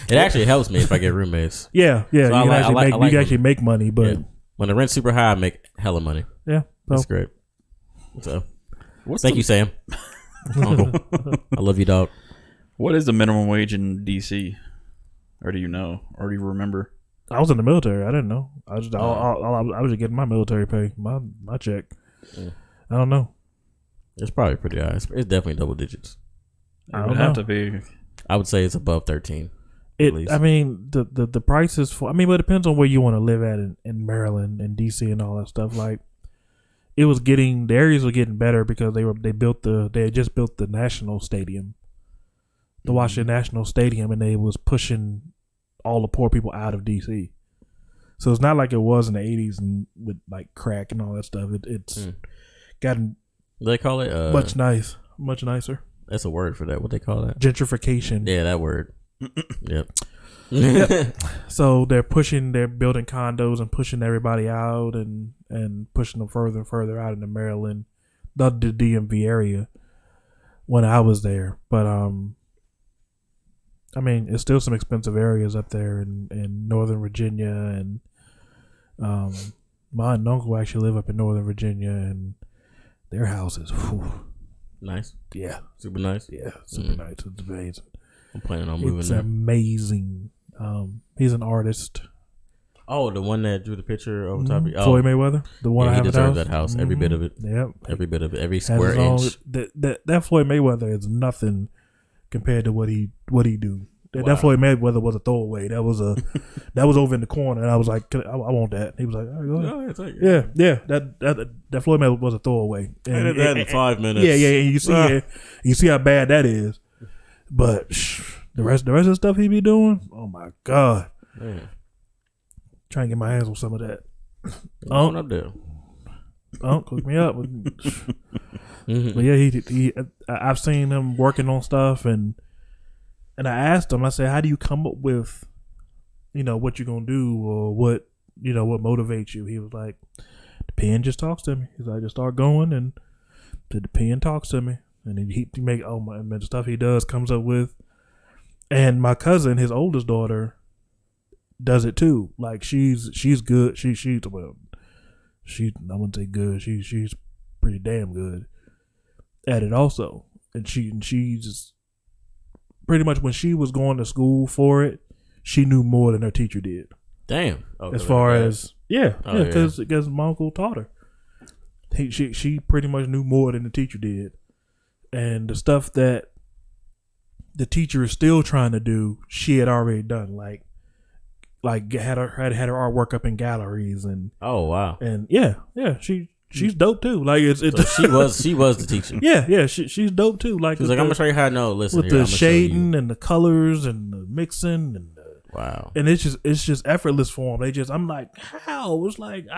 It actually helps me if I get roommates. Yeah. So you can actually make money, but when the rent's super high, I make hella money. Yeah, that's great. So, thank you, Sam. Uncle, I love you, dog. What is the minimum wage in DC? Or do you know? Or do you remember? I was in the military. I didn't know. I was just getting my military pay, my check. Yeah. I don't know. It's probably pretty high. It's definitely double digits. It would have to be. I would say it's above 13. I mean, the prices for. I mean, but it depends on where you want to live at in Maryland and DC and all that stuff. Like, the areas were getting better because they had just built the national stadium, the Washington National Stadium, and they was pushing all the poor people out of DC. So it's not like it was in the 80s and with like crack and all that stuff. It's gotten They call it much nicer. That's a word for that. What they call that? Gentrification. Yeah, that word. Yep. So they're building condos and pushing everybody out and pushing them further and further out into Maryland, the DMV area when I was there. But I mean, it's still some expensive areas up there in Northern Virginia, and my aunt and uncle actually live up in Northern Virginia, and their houses, nice. Yeah, super nice. Yeah, super nice. It's amazing. I'm planning on moving it's there. Amazing. He's an artist. Oh, the one that drew the picture over top of you. Floyd Mayweather, the one I have he in deserves house. that house. Every bit of it. Yep. Every bit of it. Every square inch. That Floyd Mayweather is nothing compared to what he do. That Floyd Mayweather was a throwaway. That was over in the corner, and I was like, I want that. He was like, all right, go ahead. Take it. Yeah. That Floyd Mayweather was a throwaway. And I did that in 5 minutes. Yeah. And you see how bad that is. But the rest of the stuff he be doing, oh my God. Man. Trying to get my hands on some of that. Going up there. Cook me up. But yeah, he I've seen him working on stuff, and I asked him, I said, how do you come up with, what you're gonna do, or what motivates you? He was like, the pen just talks to me. He's like, I just start going, and the pen talks to me, and he make the stuff he does comes up with. And my cousin, his oldest daughter, does it too. Like she's good. I wouldn't say good. She's pretty damn good at it also. And she's pretty much, when she was going to school for it, she knew more than her teacher did. Damn. As far as because my uncle taught her. She pretty much knew more than the teacher did, and the stuff that the teacher is still trying to do, she had already done. Like had her artwork up in galleries, and oh wow, and she's dope too. Like so she was the teacher. Yeah, she's dope too. Like she's like, I'm gonna show you how. No, listen, with the shading and the colors and the mixing and wow, and it's just effortless for them. I'm like, how? It's like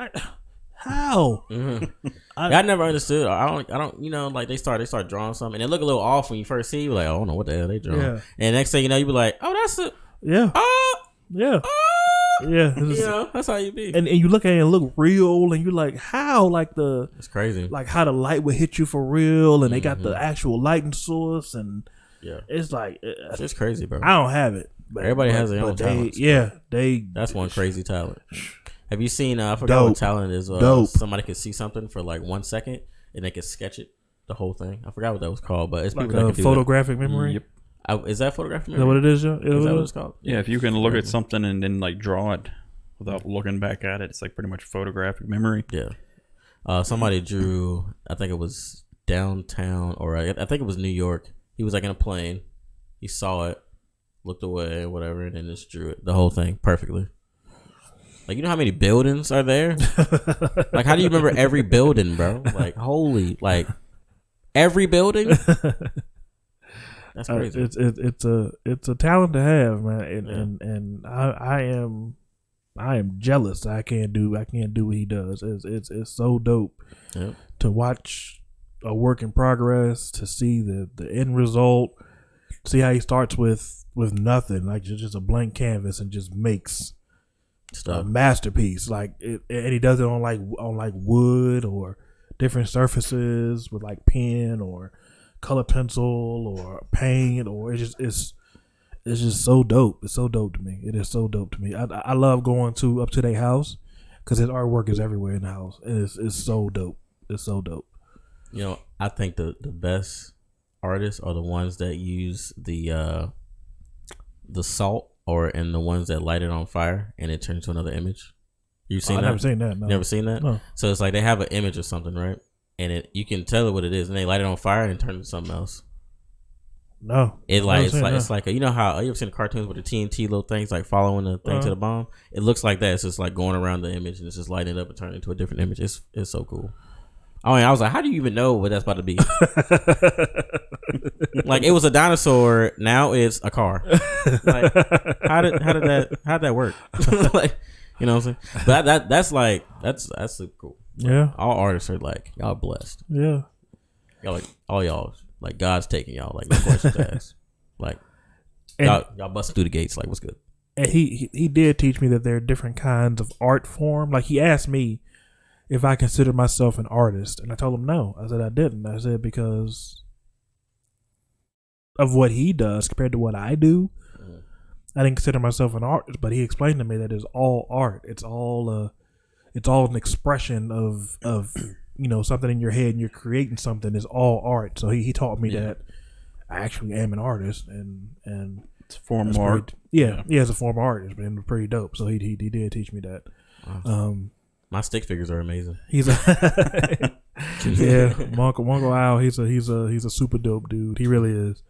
how? Mm-hmm. I never understood. I don't. Like they start drawing something, and it look a little off when you first see. You're like, oh, I don't know what the hell they drawing. Yeah. And next thing you know, you be like, oh, that's it. Yeah. Yeah. Yeah, that's how you be. And you look at it and look real, and you're like, how? Like it's crazy. Like how the light would hit you for real, and they got the actual lighting source, and it's like it's crazy, bro. I don't have it. But everybody has their own talent. That's one crazy talent. Have you seen? I forgot what talent is. Somebody could see something for like 1 second, and they could sketch it, the whole thing. I forgot what that was called, but it's like people that can do photographic memory. Yep. Is that photographic memory? Is that what it is? Is that what it's called? Yeah, if you can look at something and then like draw it without looking back at it, it's like pretty much photographic memory. Yeah. Somebody drew, I think it was downtown, or I think it was New York. He was like in a plane. He saw it, looked away, whatever, and then just drew it, the whole thing perfectly. Like, you know how many buildings are there? Like, how do you remember every building, bro? Like, holy, like every building. That's crazy. It's a talent to have, man, and I am jealous. I can't do what he does. It's so dope to watch a work in progress, to see the end result, see how he starts with nothing, like just a blank canvas, and just makes a masterpiece. Like and he does it on like wood or different surfaces with like pen or color pencil or paint, or it's just so dope. It's so dope to me. It is so dope to me. I love going up to their house because his artwork is everywhere in the house, and it's so dope. It's so dope. I think the best artists are the ones that use the salt, and the ones that light it on fire and it turns to another image. You've seen that? I've never seen that. No. Never seen that? No. So it's like they have an image or something, right? And you can tell what it is, and they light it on fire and it turns into something else. No, it's like you know how you ever seen the cartoons with the TNT little things like following the thing to the bomb? It looks like that. It's just like going around the image and it's just lighting it up and turning into a different image. It's so cool. Oh, and I was like, how do you even know what that's about to be? Like, it was a dinosaur. Now it's a car. Like, how did that work? Like, you know what I'm saying? But that's super cool. Yeah. All artists are like, y'all blessed. Yeah. Y'all like, all y'all, like, God's taking y'all. Like, no questions asked. Like, y'all busting through the gates. Like, what's good? And he did teach me that there are different kinds of art form. Like, he asked me if I consider myself an artist, and I told him no. I said I didn't. I said because of what he does compared to what I do, I didn't consider myself an artist. But he explained to me that it's all art. It's all an expression of something in your head, and you're creating something. Is all art. So he taught me that I actually am an artist, and it's a form of art. It's a form of art. It's been pretty dope. So he did teach me that. Wow. My stick figures are amazing. He's Monko Al. He's a super dope dude. He really is.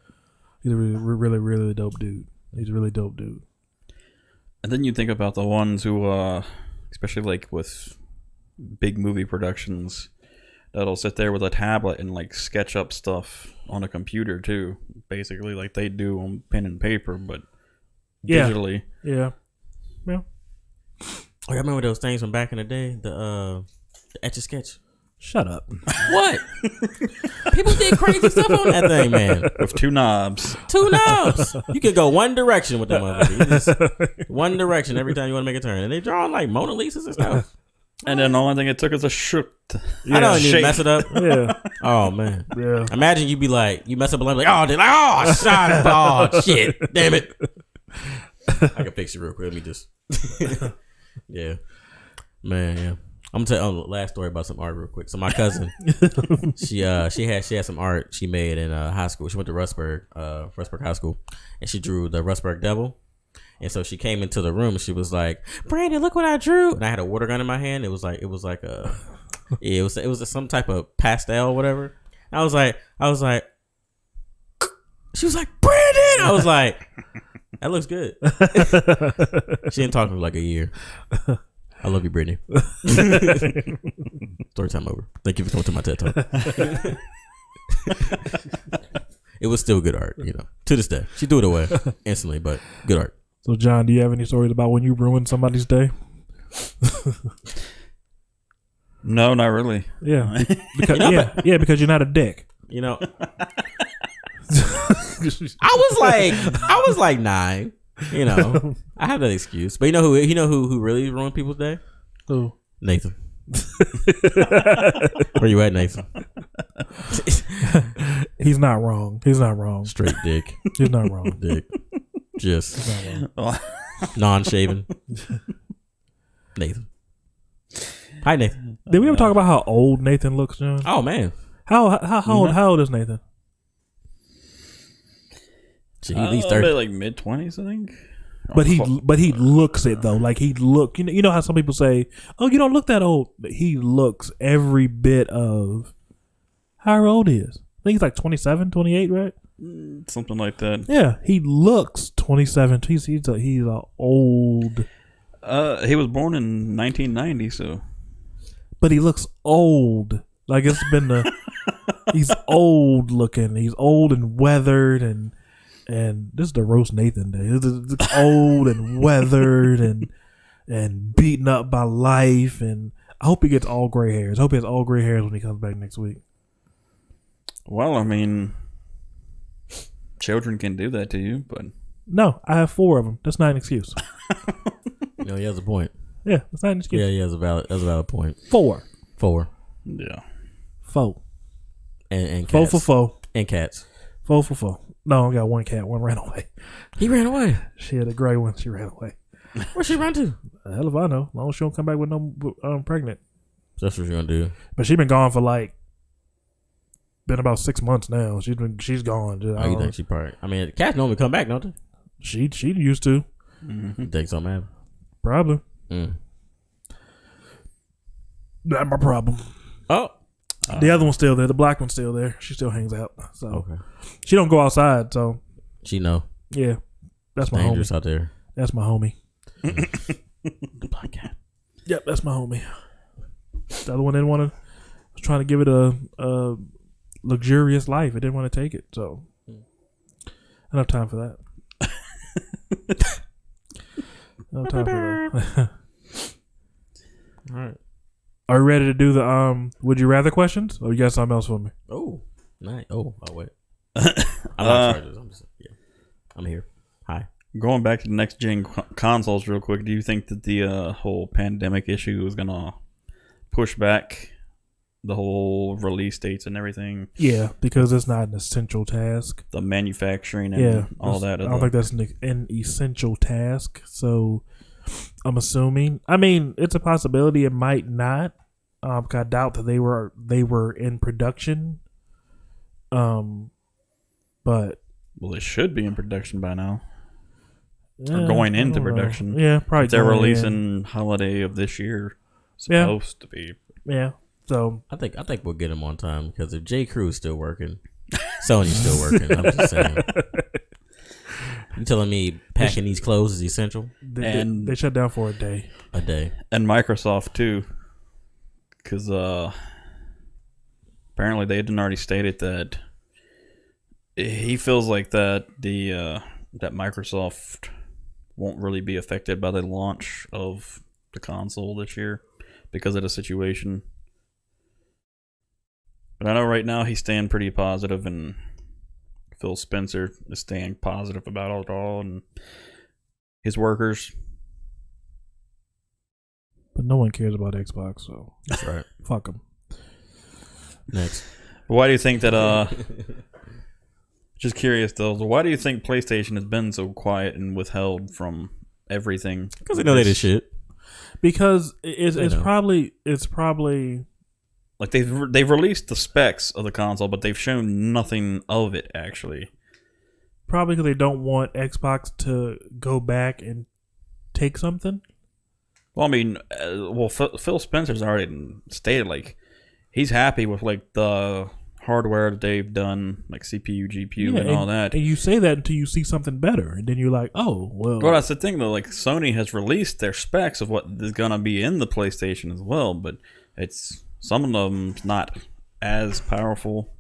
He's a really, really dope dude. He's a really dope dude. And then you think about the ones who, especially like with big movie productions, that'll sit there with a tablet and like sketch up stuff on a computer too. Basically, like they do on pen and paper, but digitally. Yeah. I remember those things from back in the day, the Etch-a-Sketch. Shut up. What? People did crazy stuff on that thing, man. With two knobs. You could go one direction with that motherfucker. One direction every time you want to make a turn. And they draw like Mona Lisas and stuff. And then the only thing it took is a shoot. I don't need to mess it up. Yeah. Oh, man. Yeah. Imagine you be like, you mess up a limb, like, shit. Damn it. I can fix it real quick. Let me just... Yeah, man. Yeah, I'm gonna tell you the last story about some art real quick. So my cousin, she had some art she made in high school. She went to Rustburg High School, and she drew the Rustburg Devil. And so she came into the room and she was like, "Brandon, look what I drew!" And I had a water gun in my hand. It was some type of pastel, or whatever. And I was like, she was like, "Brandon," I was like, "That looks good." She didn't talk to me like a year. I love you, Brittany. Story time over. Thank you for coming to my TED Talk. It was still good art, to this day. She threw it away instantly, but good art. So, John, do you have any stories about when you ruined somebody's day? No, not really. Yeah, because you're not a dick. I was like 9. I have that excuse. But you know who really ruined people's day? Who? Nathan. Where you at, Nathan? He's not wrong. Straight dick. He's not wrong. Dick. Just non-shaven. Nathan. Hi, Nathan. Did we ever talk about how old Nathan looks, John? Oh man. How old is Nathan? He's 30. Like mid-20s, I think. But he looks it though. Like he look. You know how some people say, "Oh, you don't look that old." But he looks every bit of how old he is. I think he's like 27, 28, right? Something like that. Yeah, he looks 27. He's a old. He was born in 1990, so. But he looks old. Like it's been he's old looking. He's old and weathered and this is the roast Nathan day. It's old and weathered and beaten up by life. And I hope he gets all gray hairs. I hope he has all gray hairs when he comes back next week. Well, I mean, children can do that to you, but no, I have 4 of them. That's not an excuse. He has a point. Yeah, that's not an excuse. Yeah, that's a valid point. 4. Yeah. 4. And 4 cats. for 4. And cats. 4 for 4. No, I got 1 cat. 1 ran away. He ran away. She had a gray one. She ran away. Where'd she run to? Hell if I know. As long as she don't come back with no pregnant. That's what she's gonna do. But she been gone for been about 6 months now. She's gone. You think she probably? I mean, cats normally come back, don't they? She used to. Mm-hmm. You think something happened? Probably. Mm. Not my problem. Oh. The other one's still there. The black one's still there. She still hangs out. So okay. She don't go outside. So she know. Yeah, that's my dangerous homie. Out there. That's my homie. The black cat. Yep, that's my homie. The other one didn't want to. was trying to give it a luxurious life. It didn't want to take it, so I don't have time for that. I don't have time for that. All right. Are you ready to do the would you rather questions? Or you got something else for me? Oh, nice. Oh, wait. I'm not charged. I'm here. Hi. Going back to the next gen consoles real quick, do you think that the whole pandemic issue is gonna push back the whole release dates and everything? Yeah, because it's not an essential task. The manufacturing and all that. I don't think that's an essential task. So I'm assuming. I mean, it's a possibility. It might not. I doubt that they were in production. But well, they should be in production by now. Or going into production. Yeah, probably. If they're releasing holiday of this year. Supposed to be. Yeah. So I think we'll get them on time because if J. Crew's still working, Sony's still working. I'm just saying. You telling me packing these clothes is essential? They shut down for a day. A day. And Microsoft too, because apparently they had already stated that he feels like that that Microsoft won't really be affected by the launch of the console this year because of the situation. But I know right now he's staying pretty positive, and Phil Spencer is staying positive about it all, and his workers. But no one cares about Xbox, so that's right. Fuck them. Next. Why do you think that? Just curious though. Why do you think PlayStation has been so quiet and withheld from everything? Because they know they did shit. Because it's probably like they've released the specs of the console, but they've shown nothing of it actually. Probably because they don't want Xbox to go back and take something. Well, I mean, Phil Spencer's already stated like he's happy with like the hardware that they've done, like CPU, GPU, and all that. And you say that until you see something better, and then you're like, oh, well. Well, that's the thing though. Like Sony has released their specs of what is gonna be in the PlayStation as well, but it's some of them not as powerful.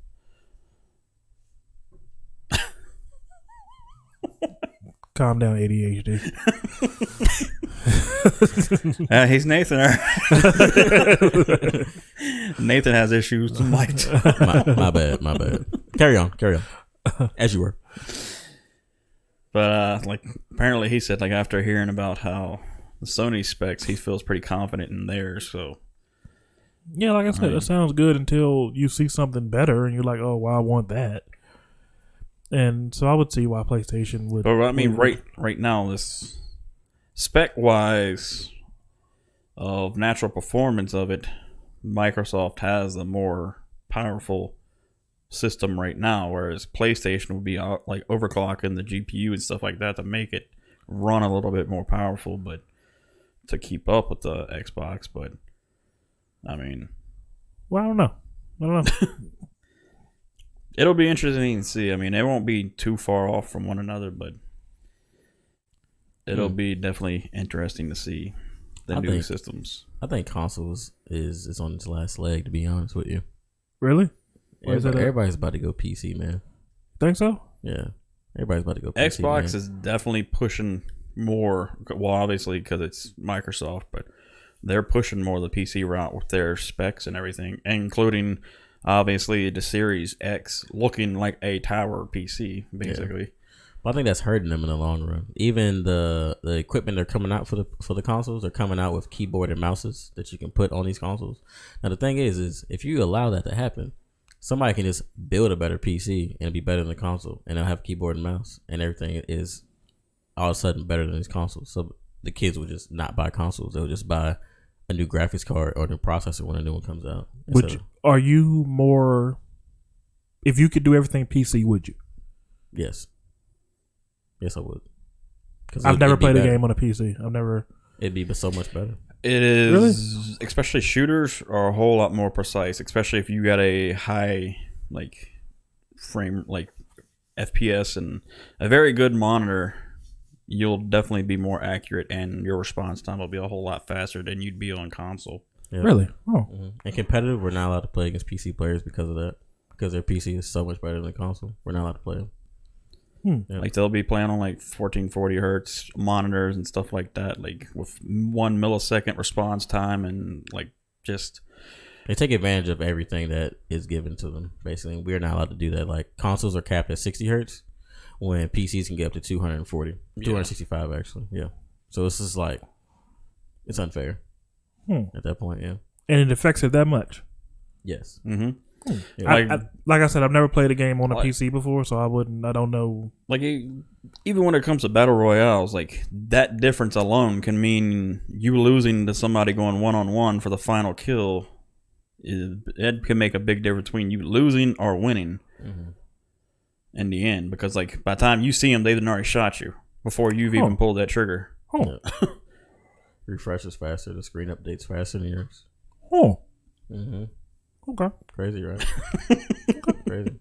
Calm down, ADHD. He's Nathan. Nathan has issues tonight. my bad. Carry on. As you were. But like apparently he said like after hearing about how the Sony specs, he feels pretty confident in theirs. So yeah, like I said, it sounds good until you see something better, and you're like, oh, well, I want that. And so I would see why PlayStation would. But I mean, right now, this spec wise of natural performance of it, Microsoft has a more powerful system right now, whereas PlayStation would be like overclocking the GPU and stuff like that to make it run a little bit more powerful, but to keep up with the Xbox. But I mean, well, I don't know. It'll be interesting to see. I mean, it won't be too far off from one another, but it'll be definitely interesting to see the new systems. I think consoles is on its last leg, to be honest with you. Really? Everybody's about to go PC, man. Think so? Yeah. Everybody's about to go PC, Xbox man. is definitely pushing more. Well, obviously, because it's Microsoft, but they're pushing more the PC route with their specs and everything, including obviously the Series X looking like a tower PC, basically. Yeah. Well, I think that's hurting them in the long run. Even the equipment they're coming out for the consoles, they're coming out with keyboard and mouses that you can put on these consoles. Now the thing is if you allow that to happen, somebody can just build a better PC and be better than the console, and they'll have keyboard and mouse, and everything is all of a sudden better than these consoles. So the kids will just not buy consoles; they'll just buy a new graphics card or a new processor when a new one comes out. Are you more? If you could do everything PC, would you? Yes. Yes, I would. I've never played a game on a PC. It'd be so much better. It is, really? Especially shooters are a whole lot more precise, especially if you got a high like frame, like FPS and a very good monitor. You'll definitely be more accurate, and your response time will be a whole lot faster than you'd be on console. Yep. Really? Oh. And competitive, we're not allowed to play against PC players because of that. Because their PC is so much better than the console. We're not allowed to play them. Yep. Like they'll be playing on like 1440 hertz monitors and stuff like that, like with 1 millisecond response time and like just they take advantage of everything that is given to them. Basically, we're not allowed to do that. Like consoles are capped at 60 hertz, when PCs can get up to 240, 265 actually. Yeah, so it's just like it's unfair at that point. Yeah, and it affects it that much. Yes. mm-hmm. Yeah. Like I said, I've never played a game on a PC before, so I don't know. Like even when it comes to battle royales, like that difference alone can mean you losing to somebody going 1-on-1 for the final kill. It can make a big difference between you losing or winning in the end, because like by the time you see them, they've already shot you before you've even pulled that trigger. Yeah. Refreshes faster, the screen updates faster than yours. Okay. Crazy, right? Crazy.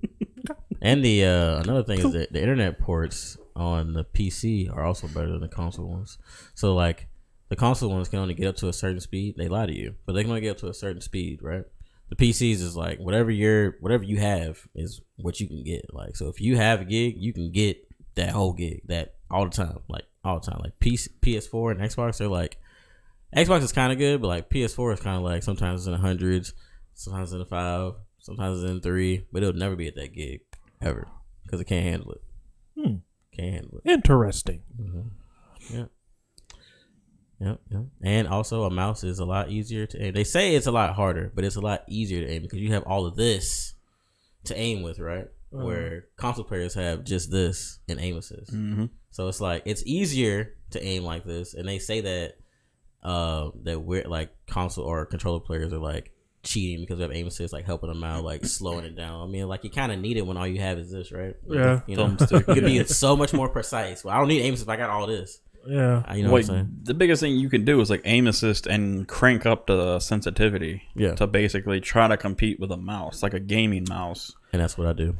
And the another thing is that the internet ports on the PC are also better than the console ones. So like the console ones can only get up to a certain speed. They lie to you, but they can only get up to a certain speed, right? The PCs is like whatever you have is what you can get. Like so, if you have a gig, you can get that whole gig, that all the time, like all the time. Like PS4 and Xbox, they're like Xbox is kind of good, but like PS4 is kind of like sometimes it's in the hundreds. Sometimes in a 5, sometimes it's in 3, but it'll never be at that gig ever because it can't handle it. Can't handle it. Interesting. Yeah. And also, a mouse is a lot easier to aim. They say it's a lot harder, but it's a lot easier to aim because you have all of this to aim with, right? Where console players have just this and aim assist. So it's like it's easier to aim like this, and they say that that we're like console or controller players are like cheating because we have aim assist, like helping them out, like slowing it down. I mean, like you kind of need it when all you have is this, right? Yeah. You know, you could be so much more precise. Well, I don't need aim assist if I got all this. Yeah. You know what I'm saying? The biggest thing you can do is like aim assist and crank up the sensitivity to basically try to compete with a mouse, like a gaming mouse. And that's what I do.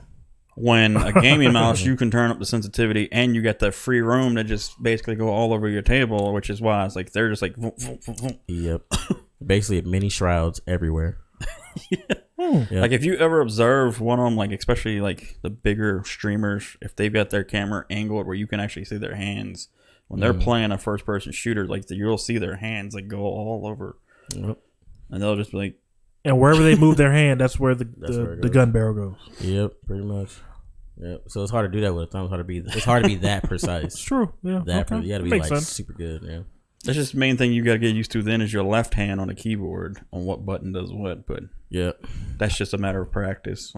When a gaming mouse, you can turn up the sensitivity and you get the free room to just basically go all over your table, which is why it's like they're just like Yep. Basically mini shrouds everywhere. Like if you ever observe one of them, like especially like the bigger streamers, if they've got their camera angled where you can actually see their hands when they're playing a first person shooter, like you'll see their hands like go all over, and they'll just be like, and wherever they move their hand, that's where the gun barrel goes. Yep, pretty much. Yep. So it's hard to do that with a thumb. It's hard to be that precise. It's true. Yeah. You got to be Makes like sense. super good. Yeah. that's just the main thing you got to get used to. Then is your left hand on the keyboard on what button does what, but that's just a matter of practice.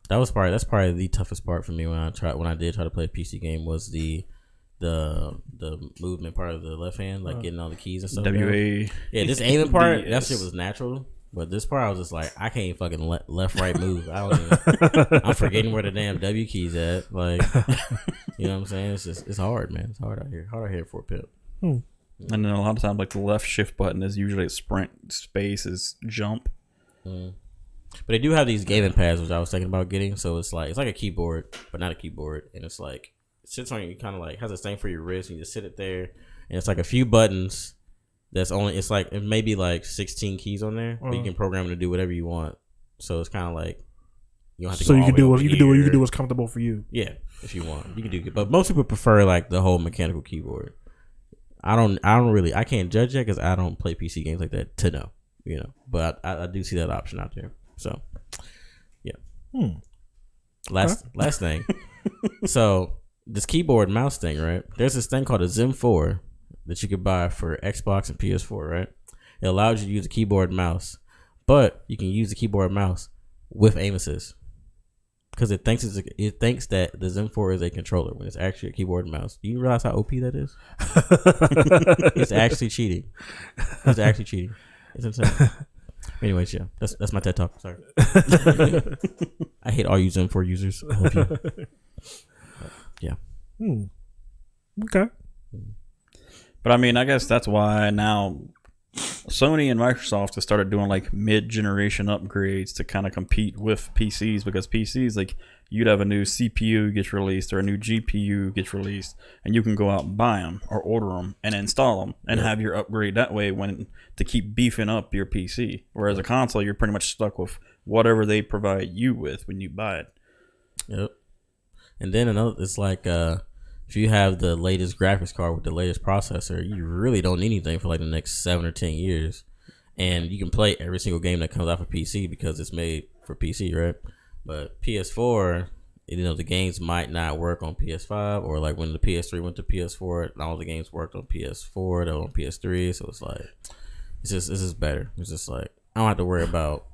That's probably the toughest part for me when I did try to play a PC game was the movement part of the left hand, like getting all the keys and stuff. WA. Yeah, this aiming part, that shit was natural. But this part, I was just like, I can't fucking left right move. I'm forgetting where the damn W key's at. Like, you know what I'm saying? It's hard, man. It's hard out here. Hard out here for a pip. And then a lot of times, like the left shift button is usually a sprint. Space is jump. But they do have these gaming pads, which I was thinking about getting. So it's like a keyboard, but not a keyboard, and it's like it sits on you, kind of like has a thing for your wrist. And you just sit it there, and it's like a few buttons. It's like it may be like 16 keys on there, but you can program it to do whatever you want. So it's kind of like you don't have to. So you can do what's comfortable for you. Yeah, if you want, you can do it. But most people prefer like the whole mechanical keyboard. I can't judge that because I don't play PC games like that to know, you know. But I do see that option out there. So yeah. Last thing. So this keyboard and mouse thing, right? There's this thing called a Zen 4 that you could buy for Xbox and PS4, right? It allows you to use a keyboard and mouse, but you can use the keyboard and mouse with aim assist because it thinks that the Zen 4 is a controller when it's actually a keyboard and mouse. Do you realize how OP that is? It's actually cheating. It's insane. Anyways, yeah, that's my TED talk. Sorry. I hate all you Zen 4 users. I love you. Yeah. Okay. But I mean, I guess that's why now Sony and Microsoft have started doing like mid-generation upgrades to kind of compete with PCs, because PCs, like, you'd have a new CPU gets released or a new GPU gets released, and you can go out and buy them or order them and install them and have your upgrade that way when to keep beefing up your PC. Whereas a console, you're pretty much stuck with whatever they provide you with when you buy it. Yep. And then another, it's like if you have the latest graphics card with the latest processor, you really don't need anything for like the next 7 or 10 years, and you can play every single game that comes out for PC because it's made for PC, right? But PS4, you know, the games might not work on PS5, or like when the PS3 went to PS4, all the games worked on PS4, they're on PS3, so it's like it's just better. It's just like I don't have to worry about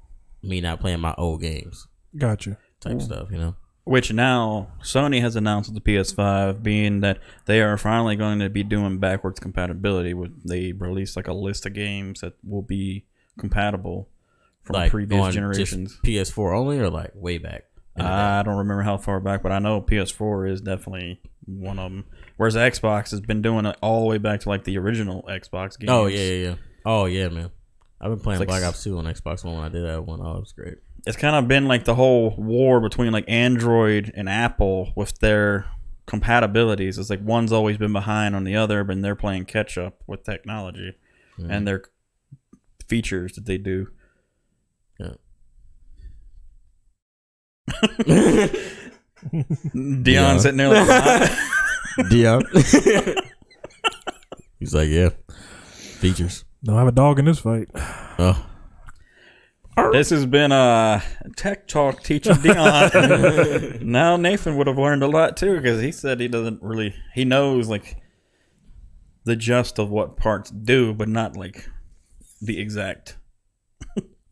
me not playing my old games. Gotcha. Type stuff, you know. Which now Sony has announced with the PS5 being that they are finally going to be doing backwards compatibility. They released like a list of games that will be compatible from Like previous generations. Just PS4 only, or like way back? I don't remember how far back, but I know PS4 is definitely one of them. Whereas Xbox has been doing it all the way back to like the original Xbox games. Oh yeah. Oh yeah, man. I've been playing It's like Black Ops 2 on Xbox One when I did that one. Oh, it was great. It's kind of been like the whole war between like Android and Apple with their compatibilities. It's like one's always been behind on the other, but they're playing catch up with technology and their features that they do. Yeah. Dion sitting there like, Dion. He's like, yeah, features. Don't have a dog in this fight. Oh, this has been Tech Talk teaching Dion. Now Nathan would have learned a lot too, because he said he knows like the gist of what parts do, but not like the exact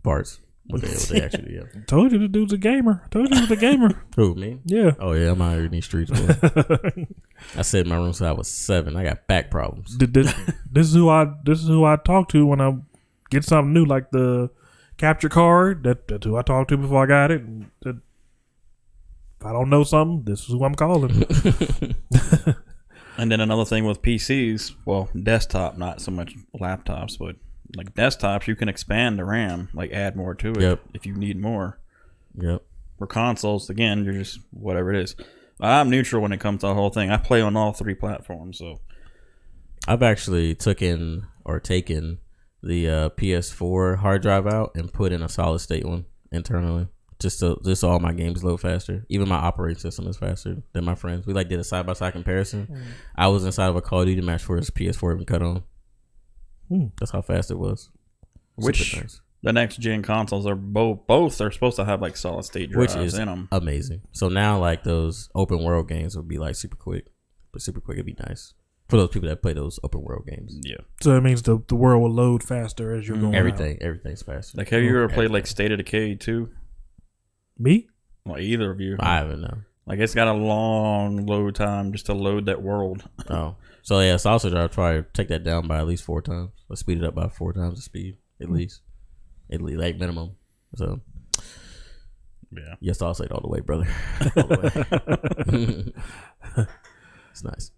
parts. What they actually do. Yeah. Told you the dude's a gamer. Who, me? Yeah. Oh yeah, I'm out here in these streets. Boy. I said in my room since I was 7. I got back problems. This is who I talk to when I get something new, like the capture card. That's who I talked to before I got it. If I don't know something, this is who I'm calling. And then another thing with PCs, well, desktop, not so much laptops, but like desktops, you can expand the RAM, like add more to it if you need more. Yep. For consoles, again, you're just whatever it is. I'm neutral when it comes to the whole thing. I play on all 3 platforms, so I've actually taken the PS4 hard drive out and put in a solid state one internally, just so all my games load faster. Even my operating system is faster than my friends. We like did a side by side comparison. I was inside of a Call of Duty match for his PS4 even cut on. That's how fast it was. Which the next gen consoles are both are supposed to have like solid state drives in them. Amazing. So now like those open world games would be like super quick, but super quick would be nice for those people that play those open world games. Yeah. So it means the world will load faster as you're going. Everything's faster. Like, have you ever played like State of Decay 2? Me? Well, either of you. I haven't know. Like, it's got a long load time just to load that world. Oh. So yeah, sausage, I'll try to take that down by at least 4 times. Let's speed it up by 4 times the speed, at least like minimum. So yeah, yes, I'll say it all the way, brother. All the way. It's nice.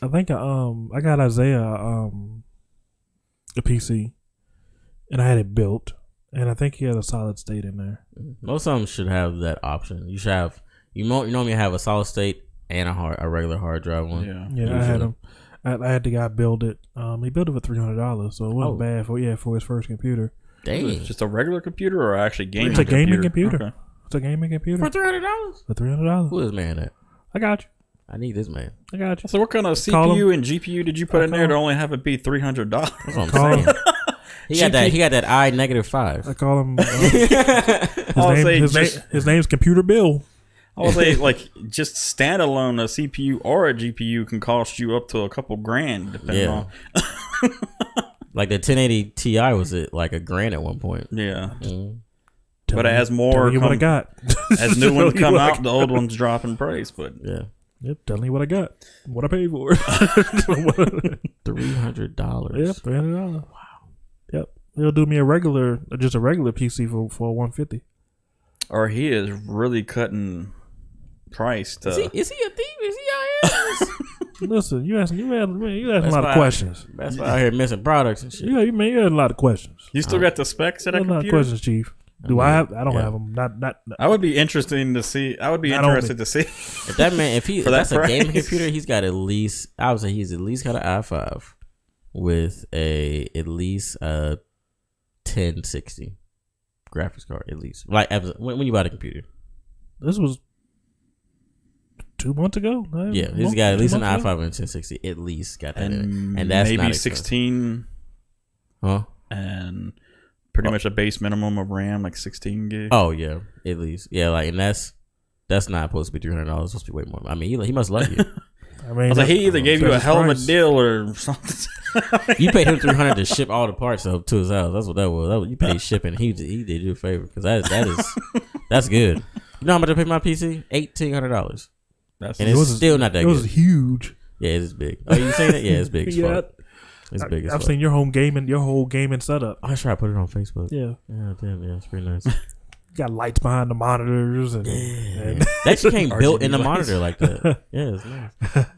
I think I got Isaiah a PC, and I had it built, and I think he has a solid state in there. Most of them should have that option. You should have you normally have a solid state and a regular hard drive one. Yeah. I had him. I had the guy build it. He built it for $300, so it wasn't bad for his first computer. Dang, it's just a regular computer or actually gaming? It's a gaming computer. Okay. It's a gaming computer for $300. For $300. Who is man at? I got you. I need this man. I got you. So what kind of CPU and GPU did you put in there to only have it be $300? That's what I'm saying. He got that I-5. I call him. His name's Computer Bill. I would say, like, just standalone a CPU or a GPU can cost you up to a couple grand, depending on. Like the 1080 Ti was it like $1,000 at one point. Yeah. But as more what I got. As new ones come out, the old ones drop in price. But yeah. Yep, telling you what I got. What I paid for. $300. Yep, $300. Wow. Yep. He'll do me a regular PC for $150. Or he is really cutting price to. Is he a thief? Is he out here? Listen, you asking a lot of questions. That's why out here missing products and shit. Yeah, you had a lot of questions. You still got the specs of that A lot of computer? questions, Chief. I have? I don't have them. Not. I would be interesting to see. I would be interested to see. If that man, if that's a gaming computer, he's got at least. I would say he's at least got an i5 with at least a 1060 graphics card, at least. Like when you buy the computer. This was 2 months ago. Yeah, he's got at least an i5 and 1060. At least got that in it. And that's maybe not 16. Huh? And pretty much a base minimum of RAM, like 16 gig. Oh yeah, at least like, and that's not supposed to be $300. It's supposed to be way more. I mean, he must love you. I mean, like he either gave you a hell of a deal or something. You paid him $300 to ship all the parts up to his house. That's what that was. You paid shipping. He did you a favor because that's good. You know how much I paid my PC? $1,800. And it's still not that good. It was huge. Yeah, it's big. Oh, you saying that? Yeah, it's big as fuck. It's big as fuck. I've seen your whole gaming setup. I try to put it on Facebook. Yeah. Yeah, damn, yeah, it's pretty nice. Got lights behind the monitors and that shit came built in the monitor like that. Yeah, it's nice.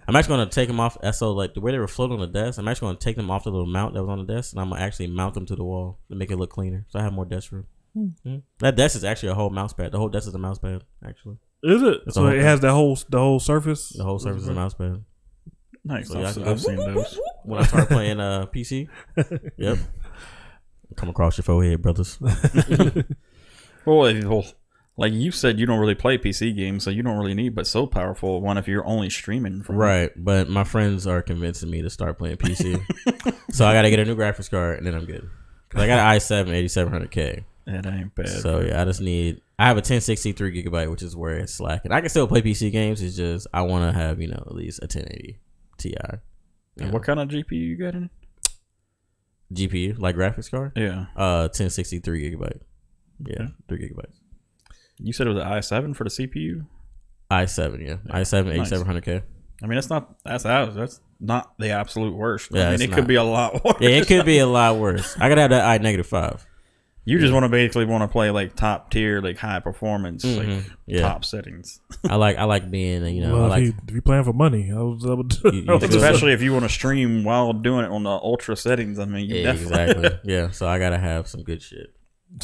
I'm actually gonna take them off. So like the way they were floating on the desk, I'm actually gonna take them off the little mount that was on the desk, and I'm gonna actually mount them to the wall to make it look cleaner. So I have more desk room. Mm-hmm. That desk is actually a whole mouse pad. The whole desk is a mouse pad, actually. Is it? So it has the whole surface. The whole surface is a mouse pad. Nice. So I've seen those. When I start playing PC, yep. Come across your forehead, brothers. Well, like you said, you don't really play PC games, so you don't really need but so powerful one if you're only streaming from right. But my friends are convincing me to start playing PC, so I got to get a new graphics card and then I'm good. Cause I got an i7 8700K. It ain't bad. So yeah, I have a 1060 3GB, which is where it's slacking. I can still play PC games. It's just I want to have at least a 1080 Ti. And what kind of GPU you got in? GPU, like graphics card? Yeah. 1060 3GB. Yeah, 3GB. You said it was an i7 for the CPU? i7, yeah. i7 8700K. I mean, that's not the absolute worst. Yeah, I mean, it could be a lot worse. Yeah, it could be a lot worse. I gotta have that i-5. You just want to play like top tier, like high performance, like top settings. I like being, if you're playing for money, especially if you want to stream while doing it on the ultra settings. I mean, exactly. Yeah, so I gotta have some good shit.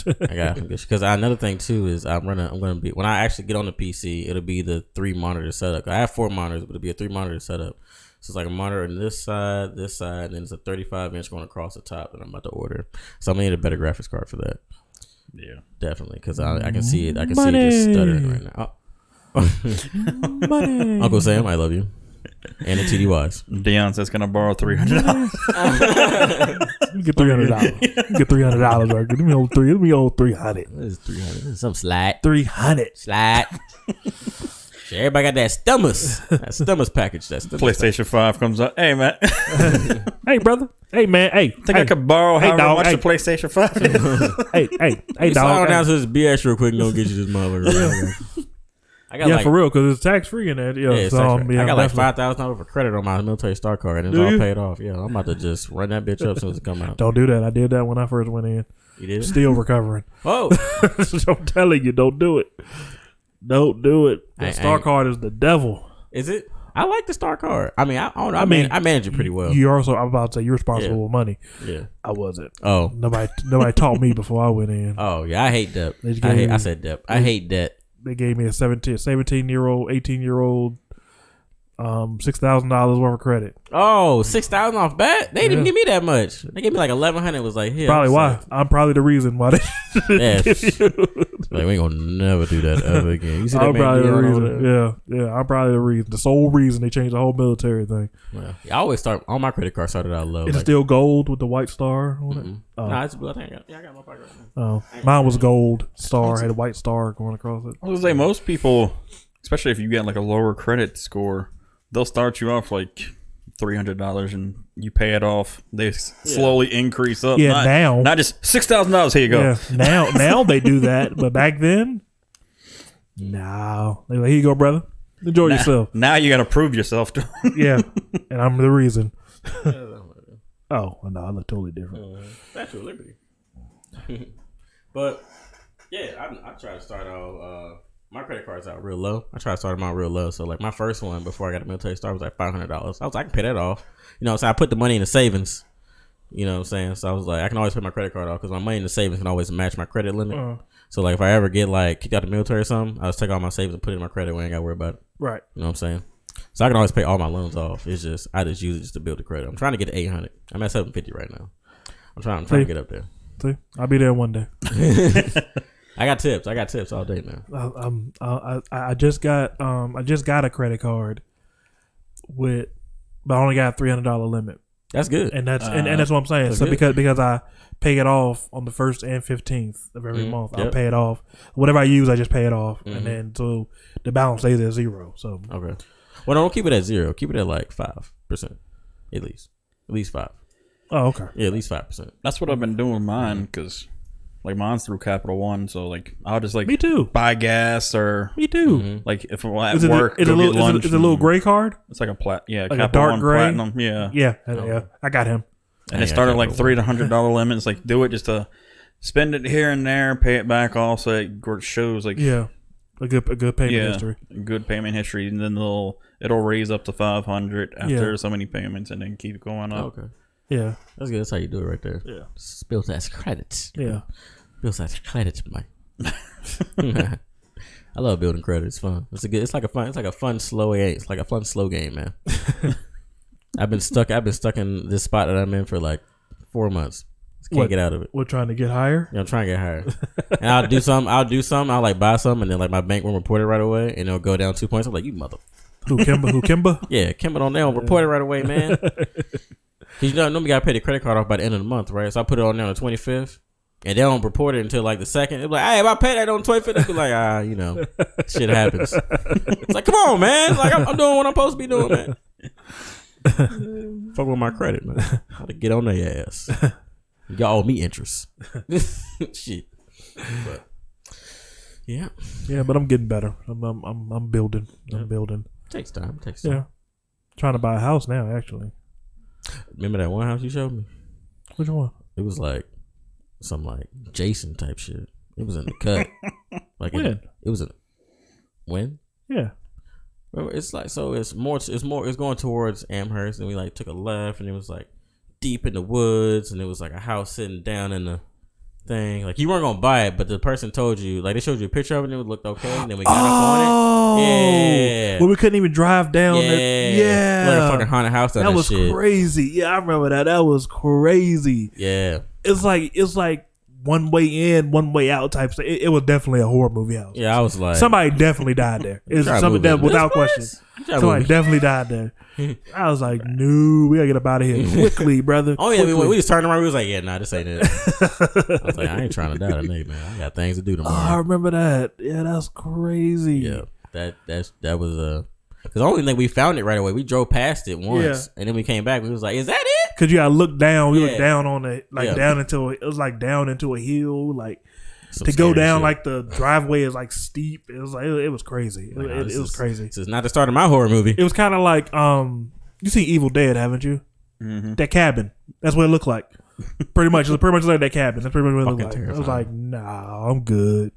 Because another thing too is I'm gonna be, when I actually get on the PC, it'll be the 3 monitor setup. I have 4 monitors, but it'll be a 3 monitor setup. So it's like a monitor on this side, and then it's a 35-inch going across the top that I'm about to order. So I'm gonna need a better graphics card for that. Yeah, definitely, because I can see it. I can see it just stuttering right now. Money. Uncle Sam, I love you. And the TDYs. Dion says, "Can I borrow $300?" Get $300. Get $300 right. Give me old 3. Give me old 300. This is 300. This is some slack. 300 slack. Everybody got that stomachs. That stomachs package. That PlayStation 5 comes up. Hey man. Hey brother. Hey man. Hey. I could borrow however much the PlayStation 5 is. Hey dog. Slide down to this BS real quick and go get you this motherfucker. I got for real, because it's tax free in that. Yeah, so, I got like $5,000 for credit on my military star card, and it's all paid off. Yeah, I'm about to just run that bitch up as soon as it come out. Don't do that. I did that when I first went in. You did? Still recovering. Oh, I'm telling you, don't do it. Don't do it. The star card is the devil. Is it? I like the star card. I mean, I manage it pretty well. You also, I'm about to say, you're responsible with money. Yeah, I wasn't. Oh, nobody taught me before I went in. Oh yeah, I hate debt. I said debt. I hate debt. They gave me a 17-year-old, 18-year-old, $6,000 worth of credit. Oh, $6,000 off bat? They didn't give me that much. They gave me like $1,100. It was like, here. Probably why. I'm probably the reason why they give you. Like, we ain't gonna never do that ever again. You see that I'm man probably the Dion reason. Yeah. I'm probably the reason. The sole reason they changed the whole military thing. Well, I always start on my credit card. Started out low. It's still gold with the white star on it. Oh. Nah, it's blue. I got my pocket right now. Oh, mine was gold star. Had a white star going across it. I was gonna say most people, especially if you get like a lower credit score, they'll start you off like $300 and you pay it off. They slowly increase up. Yeah, not just $6,000. Here you go. Yeah, now they do that, but back then, no. They're like, here you go, brother. Enjoy yourself. Now you got to prove yourself to them. Yeah, and I'm the reason. Oh no, I look totally different. Statue of Liberty. But yeah, I try to start off my credit card's out real low. I try to start them out real low. So like my first one before I got a military start was like $500. I was like, I can pay that off. You know, so I put the money in the savings. You know what I'm saying? So I was like, I can always pay my credit card off because my money in the savings can always match my credit limit. So like if I ever get like kicked out of the military or something, I just take all my savings and put it in my credit. We ain't got to worry about it. Right. You know what I'm saying? So I can always pay all my loans off. It's just I just use it just to build the credit. I'm trying to get to 800. I'm at 750 right now. I'm trying to get up there. See, I'll be there one day. I got tips all day, man. I just got a credit card but I only got a $300 limit. That's good, and that's what I'm saying. So good. because I pay it off on the 1st and 15th of every month, I'll pay it off. Whatever I use, I just pay it off, and then so the balance stays at 0. So okay, well, don't keep it at 0. Keep it at like 5%, at least 5. Oh, okay. Yeah, at least 5%. That's what I've been doing with mine because, like, mine's through Capital One. So, like, I'll just like me too buy gas or me too. Like if I'm at work, is it a little gray card? It's like a like Capital a dark One gray Platinum. Yeah. Yeah. I got him. And it started like $300 limits. Like do it just to spend it here and there, pay it back off, so it shows like a good payment history. Good payment history, and then it'll raise up to 500 after so many payments, and then keep going up. Okay. Yeah, that's good. That's how you do it right there. Yeah, build that credit. Yeah, build that credit, Mike. I love building credit. It's fun. It's like a fun slow game. It's like a fun slow game, man. I've been stuck in this spot that I'm in for like 4 months. Can't get out of it. We're trying to get higher. Yeah, I'm trying to get higher. And I'll do something. I'll like buy something, and then like my bank won't report it right away, and it'll go down 2 points. I'm like, you mother. Who Kimba? Yeah, Kimba don't know. Report it right away, man. Cause normally gotta pay the credit card off by the end of the month, right? So I put it on there on the 25th, and they don't report it until like the 2nd. They're like, hey, if I pay that on the 25th, they'll be like, shit happens. It's like, come on, man. Like I'm doing what I'm supposed to be doing, man. Fuck with my credit, man. How to get on their ass. Y'all owe me interest. Shit. But yeah, but I'm getting better. I'm building. I'm building. Takes time. Yeah, trying to buy a house now. Actually, remember that one house you showed me? Which one? It was like some like Jason type shit. It was in the cut. Like when? It was when? Yeah. It's like it's going towards Amherst, and we like took a left, and it was like deep in the woods, and it was like a house sitting down in the thing. Like you weren't gonna buy it, but the person told you, like they showed you a picture of it, and it looked okay, and then we got up on it. Yeah, well, we couldn't even drive down. Yeah, like a fucking haunted house. That was shit. Crazy. Yeah, I remember that. That was crazy. Yeah, it's like one way in, one way out type stuff. It was definitely a horror movie house. Yeah, I was like, somebody definitely died there. It's something that without question. Somebody definitely died there. I was like, no, we gotta get up out of here quickly, brother. Oh yeah, we just turned around. We was like, yeah, nah, this ain't it. I was like, I ain't trying to die tonight, man. I got things to do tomorrow. Oh, I remember that. Yeah, that's crazy. Yeah, that was because the only thing we found it right away. We drove past it once, and then we came back. We was like, is that it? Because you gotta look down. We looked down on it, down into it was like down into a hill, like. Some to go down shit. Like the driveway is like steep. It was like it was crazy. It was crazy. This is not the start of my horror movie. It was kind of like you seen Evil Dead, haven't you? Mm-hmm. That cabin. That's what it looked like. Pretty much like that cabin. That's pretty much what it looked like. I was like, nah, I'm good.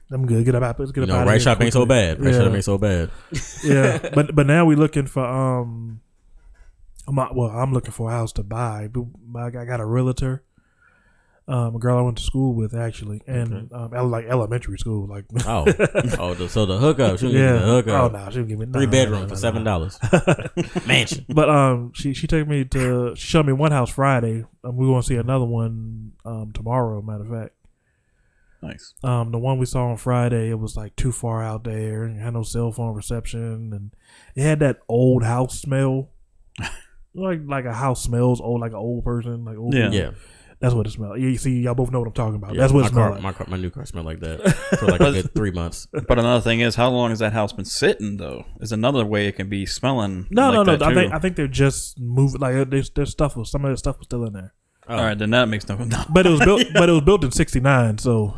I'm good. Get up out. Let's get up out. Right shop ain't so bad. Right shop ain't so bad. Yeah, but now we're looking for I'm looking for a house to buy. I got a realtor. A girl I went to school with actually, and like elementary school, like so the hookup, she give me the hookup. Oh no, she give me 3 bedrooms for $7 mansion. But she took me she showed me one house Friday. We're gonna see another one tomorrow. Matter of fact, nice. The one we saw on Friday, it was like too far out there, and it had no cell phone reception, and it had that old house smell, like a house smells old, like an old person, like old people. Yeah. That's what it smelled. You see, y'all both know what I'm talking about. Yeah, that's what it smelled like. My new car smelled like that for like a good 3 months. But another thing is, how long has that house been sitting, though? Is another way it can be smelling. No. I think they're just moving. Like their stuff some of their stuff was still in there. Oh. All right, then that makes no. But it was built. But it was built in '69. So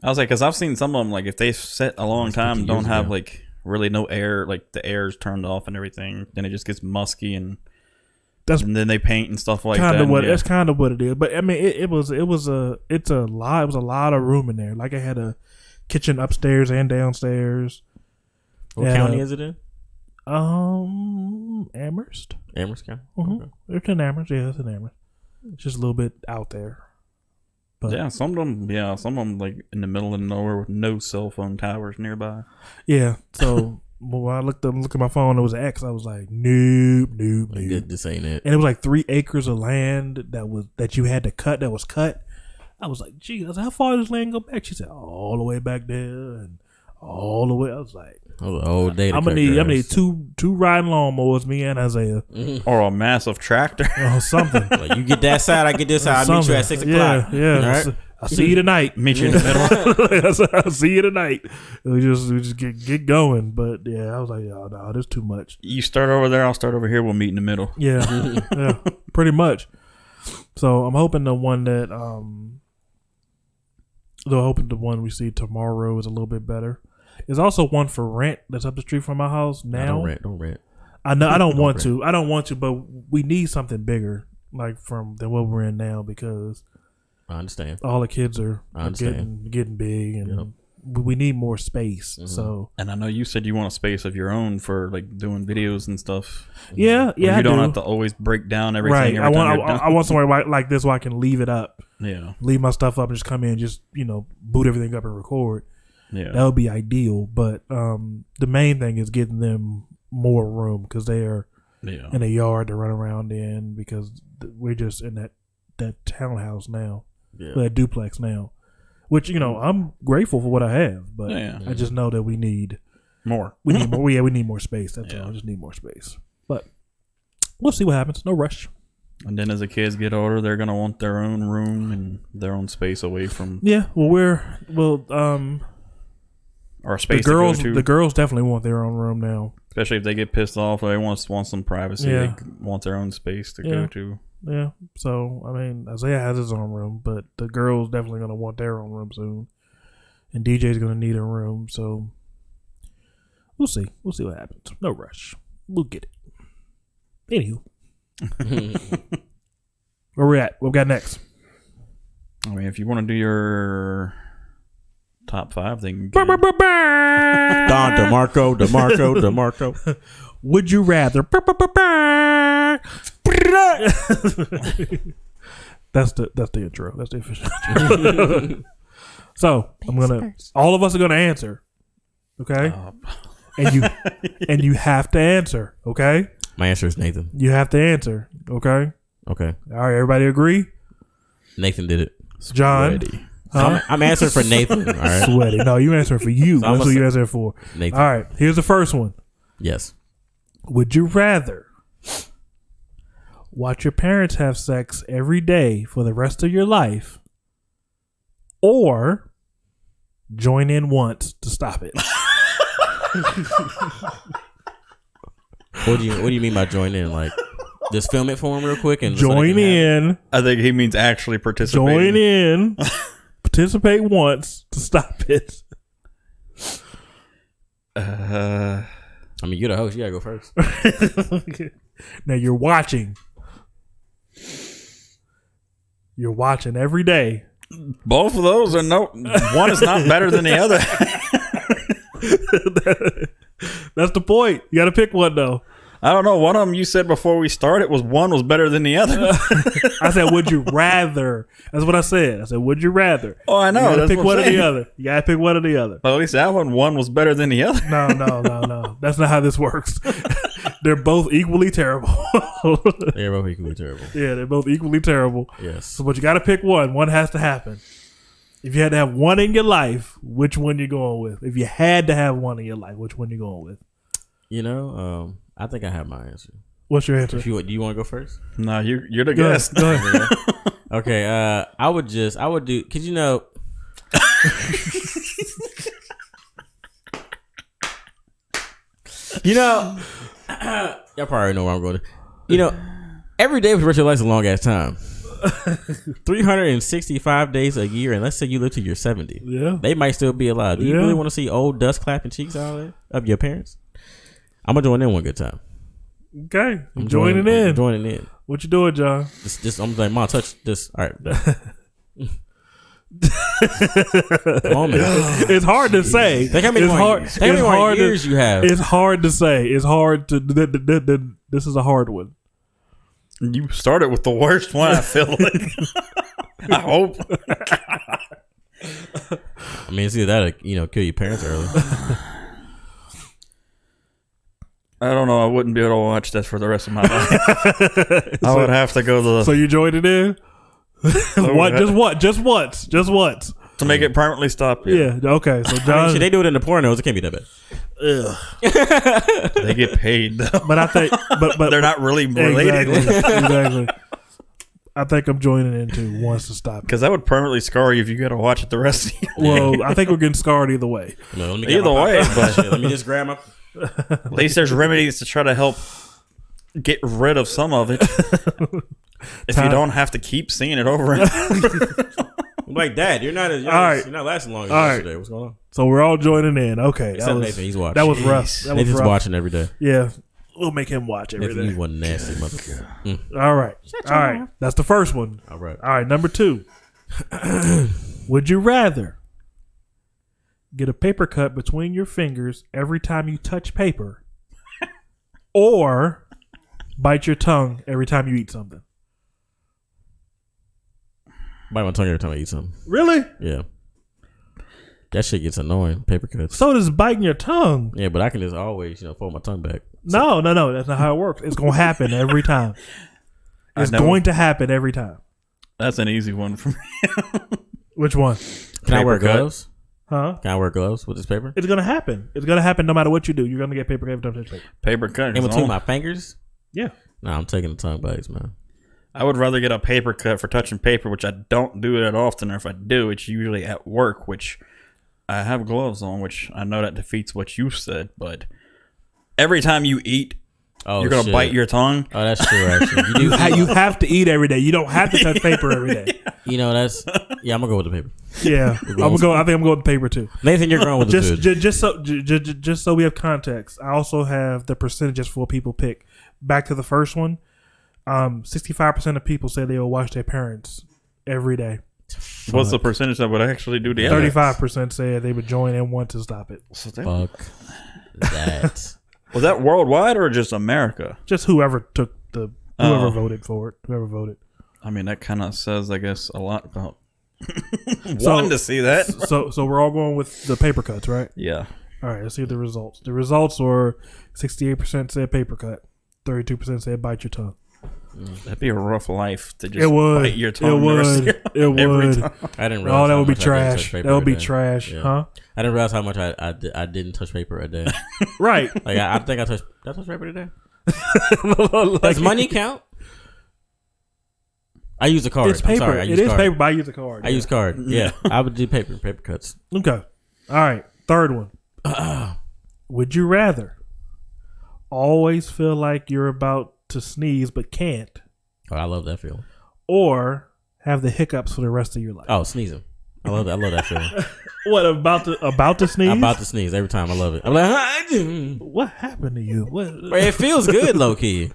I was like, because I've seen some of them, like if they sit a long time, don't have like really no air, like the air's turned off and everything, then it just gets musky and then they paint and stuff like that. That's kind of what it is. But I mean, it's a lot of room in there. Like I had a kitchen upstairs and downstairs. What county is it in? Amherst. Amherst County. Mm-hmm. Okay. It's in Amherst. Yeah, it's in Amherst. It's just a little bit out there. But Yeah, some of them like in the middle of nowhere with no cell phone towers nearby. yeah, so when I looked at my phone, it was an X. I was like, nope. Like, this ain't it. And it was like 3 acres of land that you had to cut. That was cut. I was like, gee, I was like, how far does land go back? She said, all the way back there and all the way. I was like, Oh, I'm gonna need two riding lawnmowers, me and Isaiah, Or a massive tractor. or something. Like, you get that side, I get this side. I'll meet you at 6 o'clock. Yeah. All right? I'll see you tonight. Meet you in the middle. I'll see you tonight. We just get going. But yeah, I was like, oh, no, there's too much. You start over there, I'll start over here. We'll meet in the middle. Yeah, yeah, pretty much. So I'm hoping the one we see tomorrow is a little bit better. There's also one for rent that's up the street from my house now. Don't rent. I know I don't want to, but we need something bigger, like than what we're in now, because I understand. all the kids are getting big, and we need more space. Mm-hmm. So, and I know you said you want a space of your own for like doing videos and stuff. Yeah. You don't have to always break down everything. Right. I want somewhere like this where I can leave it up. Yeah. Leave my stuff up and just come in, and just boot everything up and record. Yeah. That would be ideal. But the main thing is getting them more room, because they are in a yard to run around in, because we're just in that townhouse now. Yeah. That duplex now, which I'm grateful for what I have, but I just know that we need more. We need more. Yeah, we need more space. That's all. I just need more space. But we'll see what happens. No rush. And then as the kids get older, they're gonna want their own room and their own space away from. Yeah. Well, or space. The girls definitely want their own room now. Especially if they get pissed off, or they want some privacy. Yeah. They want their own space to go to. Yeah. So I mean, Isaiah has his own room, but the girls definitely gonna want their own room soon, and DJ's gonna need a room. So we'll see. We'll see what happens. No rush. We'll get it. Anywho, where we at? What we got next? I mean, if you want to do your top 5, then Don DeMarco. Would you rather? That's the intro. That's the official intro. So all of us are gonna answer. Okay, and you have to answer. Okay. My answer is Nathan. You have to answer. Okay. Okay. All right. Everybody agree? Nathan did it. John. Huh? I'm answering for Nathan. All right. Sweaty. No, you answering for you. So that's what you answering for. Nathan. All right. Here's the first one. Yes. Would you rather watch your parents have sex every day for the rest of your life, or join in once to stop it? What do you mean by join in? Like, just film it for him real quick and join in. I think he means actually participate. Join in, participate once to stop it. I mean, you're the host. You gotta go first. Now you're watching. You're watching every day. Both of those are one is not better than the other. That's the point. You got to pick one though. I don't know. One of them you said before we started one was better than the other. I said, would you rather? That's what I said. I said, would you rather? Oh, I know. You got to pick one or the other. You got to pick one or the other. But at least that one was better than the other. No. That's not how this works. They're both equally terrible. They're both equally terrible. Yeah, they're both equally terrible. Yes. So, but you got to pick one. One has to happen. If you had to have one in your life, which one you going with? If you had to have one in your life, which one you going with? I think I have my answer. What's your answer? Do you want to go first? No, you're the guest. Go ahead. Okay. I would do. Cause y'all probably know where I'm going. Every day for the rest of your life is a long ass time. 365 days a year, and let's say you live to your 70. Yeah, they might still be alive. Do you really want to see old dust clapping cheeks out there of your parents? I'm gonna join in one good time. Okay, I'm joining in. Joining in. What you doing, John? I'm like, Mom, touch this. All right. Come on, man. It's hard to say. Think how many more years you have. It's hard to say. It's hard to. This is a hard one. You started with the worst one, I feel like. I hope. I mean, it's either that or, kill your parents early. I don't know. I wouldn't be able to watch that for the rest of my life. I would have to go the. So you joined it in? What? Just once. To make it permanently stop. Yeah. Okay. So John, they do it in the pornos. It can't be that bad. They get paid though. But I think, but they're not really related. Exactly. I think I'm joining in too. Wants to stop because that would permanently scar you if you got to watch it the rest of your Well, I think we're getting scarred either way. No, either way, but let me just grab my. At least there's remedies to try to help get rid of some of it. If you don't have to keep seeing it over and over. Like Dad, you're not lasting long as yesterday. What's going on? So we're all joining in. Okay. Except Nathan, he's watching. That was rough. Nathan's watching every day. Yeah. We'll make him watch every day. You one nasty motherfucker. All right. All right. That's the first one. All right. All right. Number 2. Would you rather get a paper cut between your fingers every time you touch paper or bite your tongue every time you eat something? Bite my tongue every time I eat something. Really? Yeah. That shit gets annoying. Paper cuts. So does biting your tongue. Yeah, but I can just always, fold my tongue back. No. That's not how it works. It's going to happen every time. It's going to happen every time. That's an easy one for me. Which one? Can I wear gloves? Huh? Can I wear gloves with this paper? It's going to happen. It's going to happen no matter what you do. You're going to get paper cut every time you touch paper. Paper cut. In between my fingers? Yeah. No, I'm taking the tongue bites, man. I would rather get a paper cut for touching paper, which I don't do that often. Or if I do, it's usually at work, which I have gloves on, which I know that defeats what you said. But every time you eat, you're going to bite your tongue. Oh, that's true, actually. You have to eat every day. You don't have to touch paper every day. I'm going to go with the paper. Yeah. I think I'm going with the paper too. Nathan, you're going with the food. Just so we have context, I also have the percentages for what people pick. Back to the first one. 65% of people say they will watch their parents every day. What's the percentage that would actually do the 35% said they would join and want to stop it. Fuck that. Was that worldwide or just America? Just whoever voted for it. Whoever voted. I mean, that kind of says, I guess, a lot about wanting to see that. So we're all going with the paper cuts, right? Yeah. All right, let's see the results. The results were 68% said paper cut, 32% said bite your tongue. That'd be a rough life to just bite your tongue. It would. I didn't realize. Oh, that would be trash. That would be trash, huh? I didn't realize how much I didn't touch paper a day. Right. Like I think I touched. Did I touch paper today? Does money count? I use a card. It's paper. I'm sorry, It is paper, but I use a card. I use card. Yeah, I would do paper cuts. Okay. All right. Third one. Would you rather always feel like you're about to sneeze but can't? Oh, I love that feeling. Or have the hiccups for the rest of your life? Oh, sneezing. I love that feeling. What, about to sneeze? I'm about to sneeze every time. I love it. I'm like, what happened to you? It feels good, low key.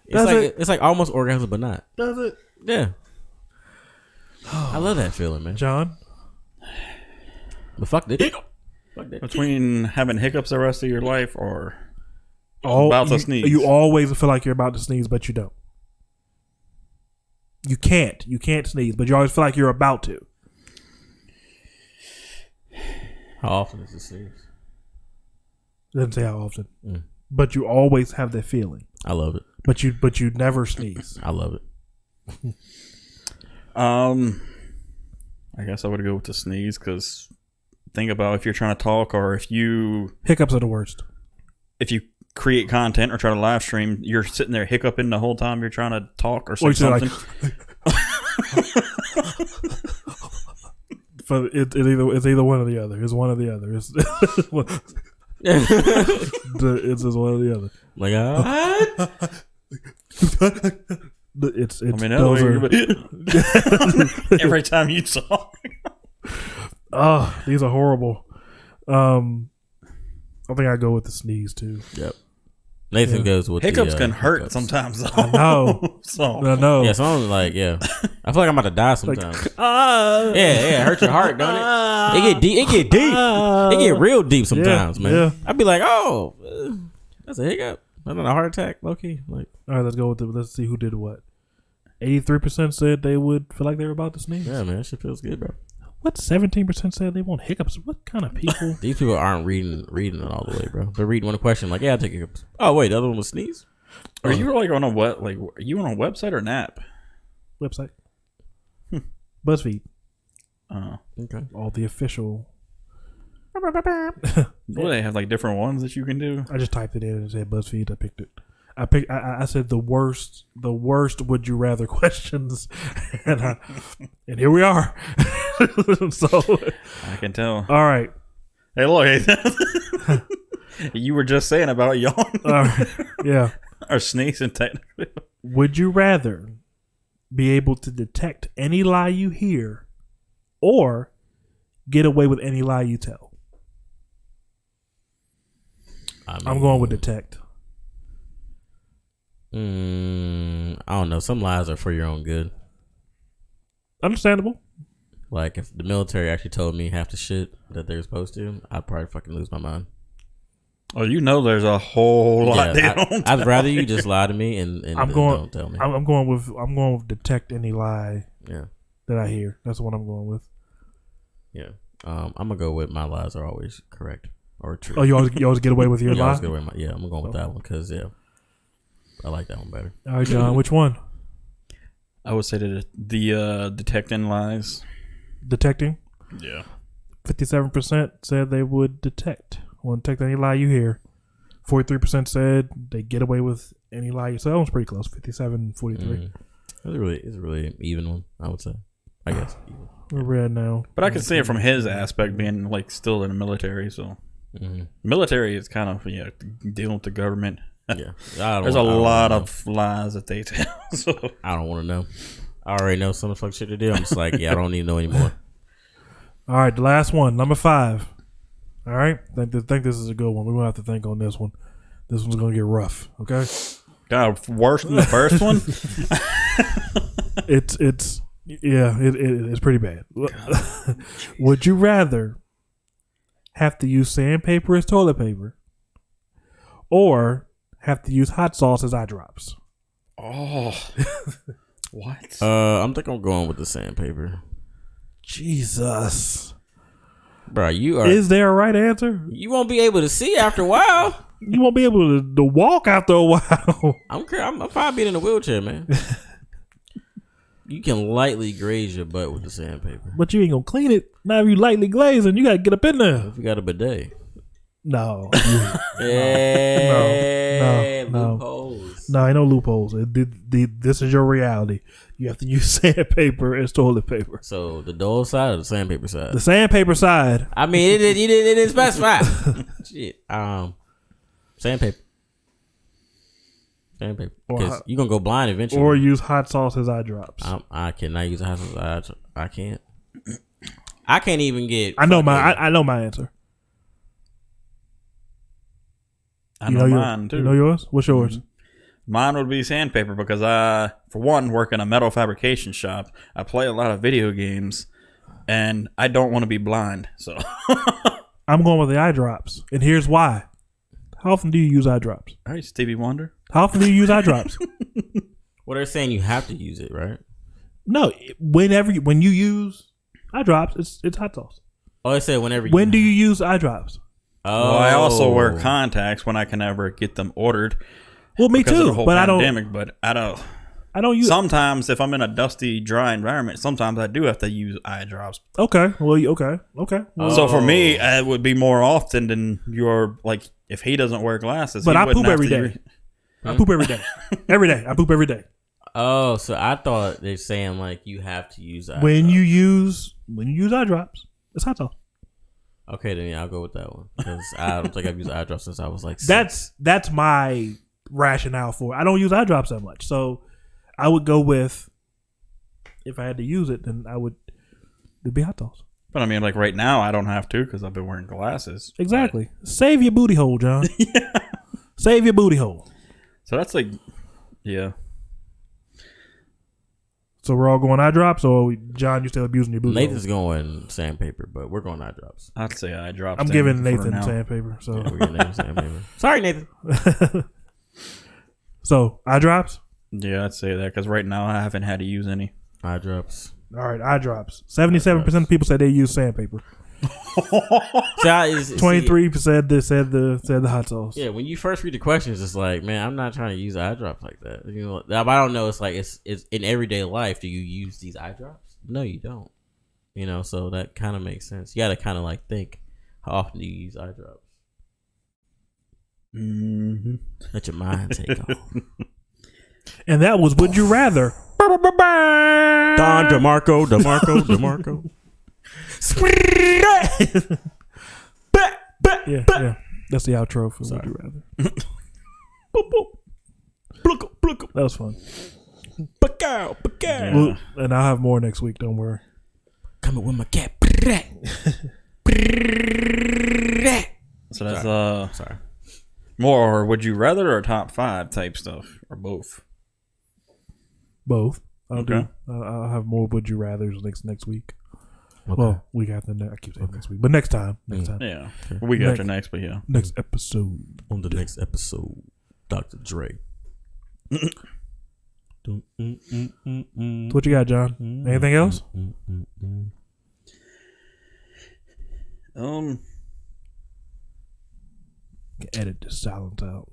It's like almost orgasm, but not. Does it? Yeah. I love that feeling, man. John? But fuck it. Between having hiccups the rest of your life or about to sneeze. You always feel like you're about to sneeze, but you don't. You can't sneeze, but you always feel like you're about to. How often is the sneeze? Doesn't say how often. But you always have that feeling. I love it. But you never sneeze. I love it. I guess I would go with the sneeze because think about if you're trying to talk or if you hiccups are the worst. If you create content or try to live stream, you're sitting there hiccuping the whole time you're trying to talk or say something. But it's either one or the other. It's one or the other. It's just one or the other. Like every time you talk. These are horrible. I think I go with the sneeze too. Yep. Nathan goes with hiccups the, can hurt hiccups. sometimes. Though. I know. So I know. Yeah, so I'm like, I feel like I'm about to die sometimes. Ah. It hurts your heart, don't it? It get deep. It get real deep sometimes, man. Yeah. I'd be like, oh, that's a hiccup. That's not a heart attack, low key. Like, all right, let's see who did what. 83% said they would feel like they were about to sneeze. yeah, man, that shit feels good, bro. What 17% said they want hiccups? What kind of people? These people aren't reading it all the way, bro. They're reading one question, like, I take hiccups. Oh wait, the other one was sneeze. are you like on a what? Like, are you on a website or an app? Website. BuzzFeed. Okay. All the official. What, they have like different ones that you can do? I just typed it in and it said BuzzFeed. I picked it. I said the worst would you rather questions, and here we are. So I can tell. all right, Hey, look. You were just saying about yawn all right, yeah. or sneezing technically. Would you rather be able to detect any lie you hear, or get away with any lie you tell? I'm going with detect. I don't know. Some lies are for your own good. Understandable. Like, if the military actually told me half the shit that they're supposed to, I'd probably fucking lose my mind. Oh, you know, there's a whole lot. They don't I'd rather you just lie to me and don't tell me. I'm going with detect any lie. Yeah. That I hear. That's what I'm going with. Yeah. I'm gonna go with my lies are always correct or true. Oh, you always get away with your lie? I'm going with that one because I like that one better. All right, John. Which one? I would say that the detecting lies. Detecting. Yeah. 57% said they would detect. Want to detect any lie you hear. 43% said they get away with any lie. So that one's pretty close. 57-43. It's a really even one, I would say. I guess. We're red now. But I can see it from his aspect being like still in the military. So military is kind of dealing with the government. Yeah, there's a lot of lies that they tell. So I don't want to know. I already know some of the fuck shit to do. I'm just like, I don't need to know anymore. All right, the last one, number 5. All right, think this is a good one. We're gonna have to think on this one. This one's gonna get rough. Okay. God, worse than the first one. It's pretty bad. Would you rather have to use sandpaper as toilet paper, or have to use hot sauce as eye drops? Oh, what? I'm think I'm going with the sandpaper. Jesus, bro, you are. Is there a right answer? You won't be able to see after a while. You won't be able to walk after a while. I'm fine being in a wheelchair, man. You can lightly graze your butt with the sandpaper, but you ain't gonna clean it. Now if you lightly glazing, you gotta get up in there. If you got a bidet. No. No. Loopholes. No, ain't no loopholes. This is your reality. You have to use sandpaper as toilet paper. So the dull side or the sandpaper side? The sandpaper side. I mean, it didn't specify. Shit. Sandpaper. Because you're going to go blind eventually. Or use hot sauce as eye drops. I cannot use hot sauce as eye drops. I can't. I can't even get... I know my answer. I know mine too. You know yours? What's yours? Mine would be sandpaper because I, for one, work in a metal fabrication shop. I play a lot of video games, and I don't want to be blind. So I'm going with the eye drops, and here's why. How often do you use eye drops? All right, Stevie Wonder. How often do you use eye drops? Well, they're saying you have to use it, right? No, when you use eye drops, it's hot sauce. Oh, they said whenever. When do you use eye drops? Oh, well, I also wear contacts when I can ever get them ordered. Well, me too, but pandemic, I don't use. Sometimes, if I'm in a dusty, dry environment, sometimes I do have to use eye drops. Okay. Well, okay. Well, so for me, it would be more often than your like. If he doesn't wear glasses, but I poop every day. I poop every day. Every day. I poop every day. Oh, so I thought they're saying like you have to use eye drops. When you use eye drops, it's hot sauce. Okay, then I'll go with that one because I don't think I've used eye drops since I was like 6. That's my rationale for it. I don't use eye drops that much, so I would go with if I had to use it, then it'd be hot sauce. But I mean, like right now, I don't have to because I've been wearing glasses. Exactly. Save your booty hole, John. Yeah. Save your booty hole. So that's like, yeah. So we're all going eye drops, or John, you still abusing your booty Nathan's hole? going sandpaper, but we're going eye drops. I'd say eye drops. I'm giving Nathan sandpaper. So Yeah, we're giving Nathan sandpaper. Sorry, Nathan. So eye drops. Yeah, I'd say that because right now I haven't had to use any. Eye drops. All right, eye drops. 77% of people said they use sandpaper. 23% said the hot sauce. Yeah, when you first read the questions, it's like, man, I'm not trying to use eye drops like that. You know, I don't know. It's like it's in everyday life. Do you use these eye drops? No, you don't. You know, so that kind of makes sense. You got to kind of like think, how often do you use eye drops? Mm-hmm. Let your mind take off. And that was Would You Rather. Don DeMarco. Yeah. That's the outro for Would You Rather. That was fun. Yeah. And I'll have more next week. Don't worry. Coming with my cat. So that's Sorry. more would you rather or top 5 type stuff or both? Both. Okay. I'll have more Would You Rathers next week. Okay. Well, week after next. I keep saying next week, but next time. Yeah. Week after next, but yeah. Next episode. On the next episode, Dr. Dre. So what you got, John? Anything else? Edit the silence out.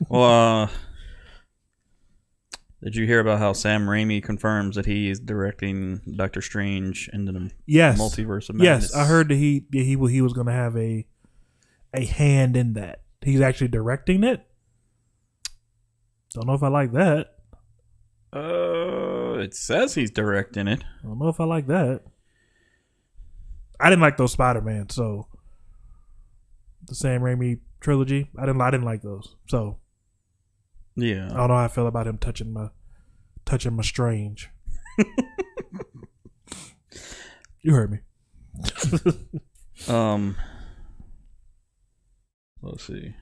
Well, did you hear about how Sam Raimi confirms that he is directing Doctor Strange into the Multiverse of Madness? Yes, I heard that he was going to have a hand in that. He's actually directing it. Don't know if I like that. It says he's directing it. I don't know if I like that. I didn't like those Spider-Man, so the Sam Raimi trilogy. I didn't like those. So Yeah. I don't know how I feel about him touching my Strange. You heard me. Let's see.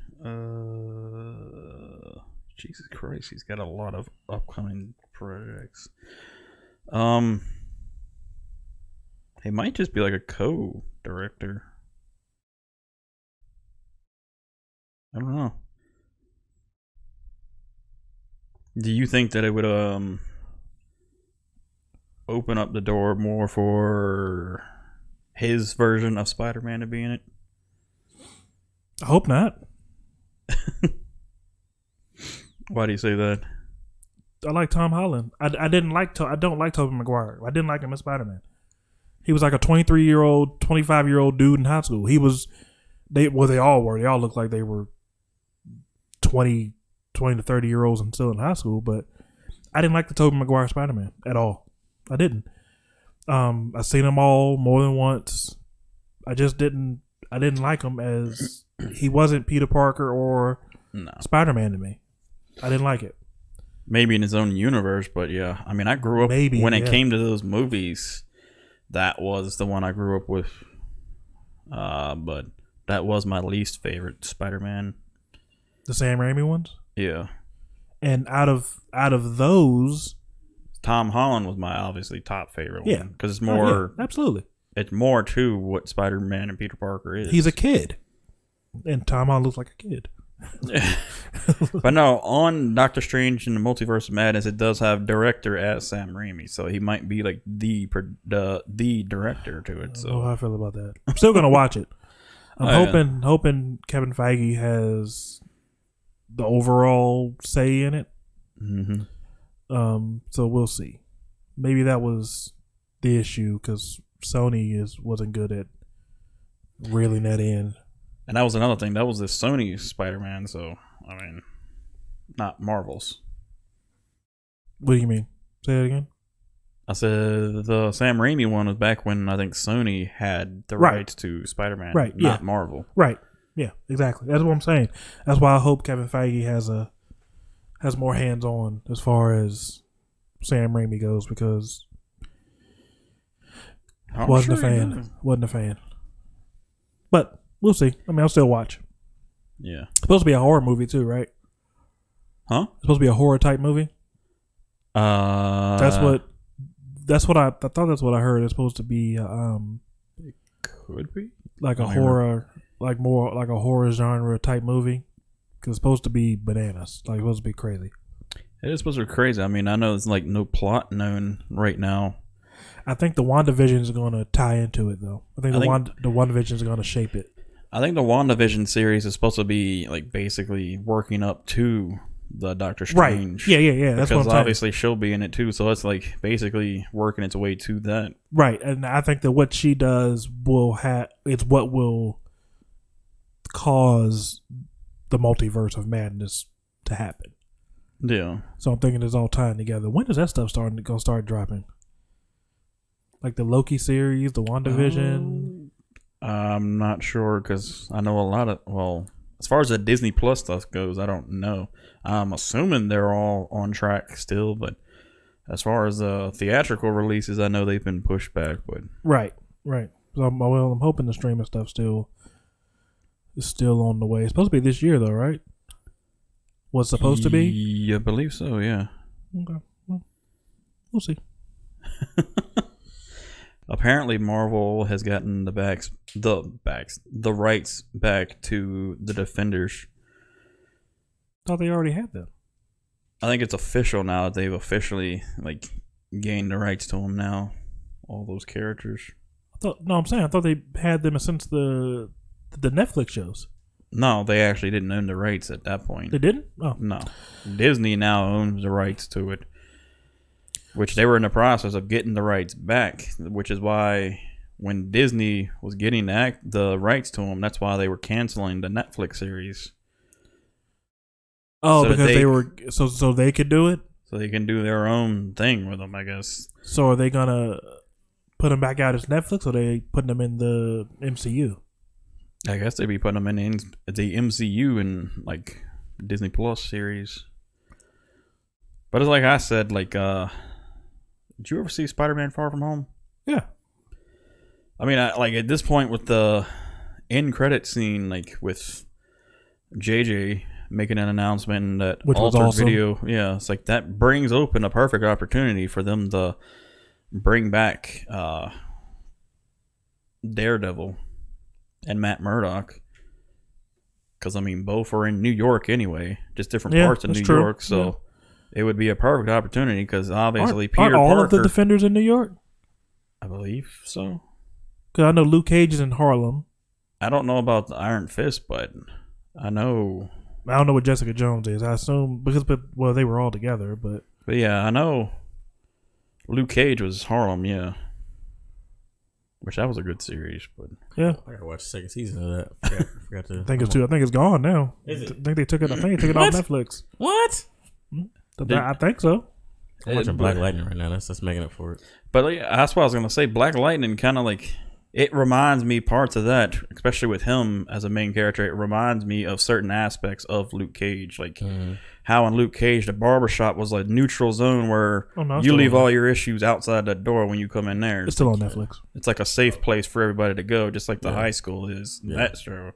Jesus Christ, he's got a lot of upcoming projects. He might just be like a co-director. I don't know. Do you think that it would open up the door more for his version of Spider-Man to be in it? I hope not. Why do you say that? I like Tom Holland. I don't like Tobey Maguire. I didn't like him as Spider-Man. He was like a 23-year-old, 25-year-old dude in high school. They all were. They all looked like they were 20 to 30-year-olds and still in high school, but I didn't like the Tobey Maguire Spider-Man at all. I didn't. I've seen them all more than once. I didn't like him as he wasn't Peter Parker or Spider-Man to me. I didn't like it. Maybe in his own universe, but yeah. I mean, I grew up when it came to those movies. That was the one I grew up with. But that was my least favorite Spider-Man. The Sam Raimi ones? Yeah. And out of those, Tom Holland was my obviously top favorite one. Yeah. Because it's more... absolutely. It's more to what Spider-Man and Peter Parker is. He's a kid. And Tom Holland looks like a kid. But no, on Doctor Strange and the Multiverse of Madness, it does have director as Sam Raimi, so he might be like the director to it. So I don't know how I feel about that. I'm still gonna watch it. I'm hoping Kevin Feige has the overall say in it. Mm-hmm. So we'll see. Maybe that was the issue because Sony wasn't good at reeling that in. And that was another thing. That was the Sony Spider-Man, so, I mean, not Marvel's. What do you mean? Say it again. I said the Sam Raimi one was back when I think Sony had the rights to Spider-Man, not Marvel. Right. Yeah, exactly. That's what I'm saying. That's why I hope Kevin Feige has more hands-on as far as Sam Raimi goes because wasn't a fan. But we'll see. I mean, I'll still watch. Yeah. It's supposed to be a horror movie too, right? Huh? It's supposed to be a horror type movie. That's what I thought. That's what I heard. It's supposed to be It could be like a horror, like more like a horror genre type movie. Because it's supposed to be bananas. Like, it's supposed to be crazy. It is supposed to be crazy. I mean, I know there's like no plot known right now. I think the WandaVision is going to tie into it, though. I think the WandaVision is going to shape it. I think the WandaVision series is supposed to be like basically working up to the Doctor Strange. Right. Yeah. That's what I'm saying. Obviously she'll be in it too, so it's like basically working its way to that. Right, and I think that what she does it's what will cause the multiverse of madness to happen. Yeah. So I'm thinking it's all tying together. When is that stuff gonna start dropping? Like the Loki series, the WandaVision? I'm not sure because I know a lot of, as far as the Disney Plus stuff goes, I don't know. I'm assuming they're all on track still, but as far as theatrical releases, I know they've been pushed back. But Right. So I'm hoping the streaming stuff is still on the way. It's supposed to be this year, though, right? What's supposed to be? Yeah, I believe so. Yeah. Okay. Well, we'll see. Apparently, Marvel has gotten the rights back to the Defenders. Thought they already had them. I think it's official now that they've officially gained the rights to them now. All those characters. I thought they had them since the Netflix shows. No, they actually didn't own the rights at that point. They didn't? Oh. No. Disney now owns the rights to it, which they were in the process of getting the rights back, which is why when Disney was getting the rights to them, that's why they were canceling the Netflix series. Oh, so because they were so they could do it? So they can do their own thing with them, I guess. So are they going to put them back out as Netflix, or are they putting them in the MCU? I guess they'd be putting them in the MCU and Disney Plus series. But it's like I said, did you ever see Spider-Man Far From Home? Yeah. I mean, at this point with the end credit scene, with JJ making an announcement that which was awesome. Video, yeah, it's like that brings open a perfect opportunity for them to bring back Daredevil and Matt Murdock, because both are in New York anyway, just different parts of New York, so it would be a perfect opportunity because obviously aren't all of the Defenders in New York? I believe so. Because I know Luke Cage is in Harlem. I don't know about the Iron Fist, but I know. I don't know what Jessica Jones is. I assume they were all together, but yeah, I know Luke Cage was Harlem, yeah. Which that was a good series, but yeah, I gotta watch the second season of that. I forgot to. I think it's gone now. Is it? I think they took it. Off Netflix. What? I think so. I'm watching Black Lightning right now. That's making up for it. But that's what I was gonna say. Black Lightning kind of it reminds me parts of that, especially with him as a main character. It reminds me of certain aspects of Luke Cage, how in Luke Cage the barbershop was a neutral zone where you leave all your issues outside that door when you come in there. It's still on Netflix. It's like a safe place for everybody to go, just like the high school is. Yeah. That show.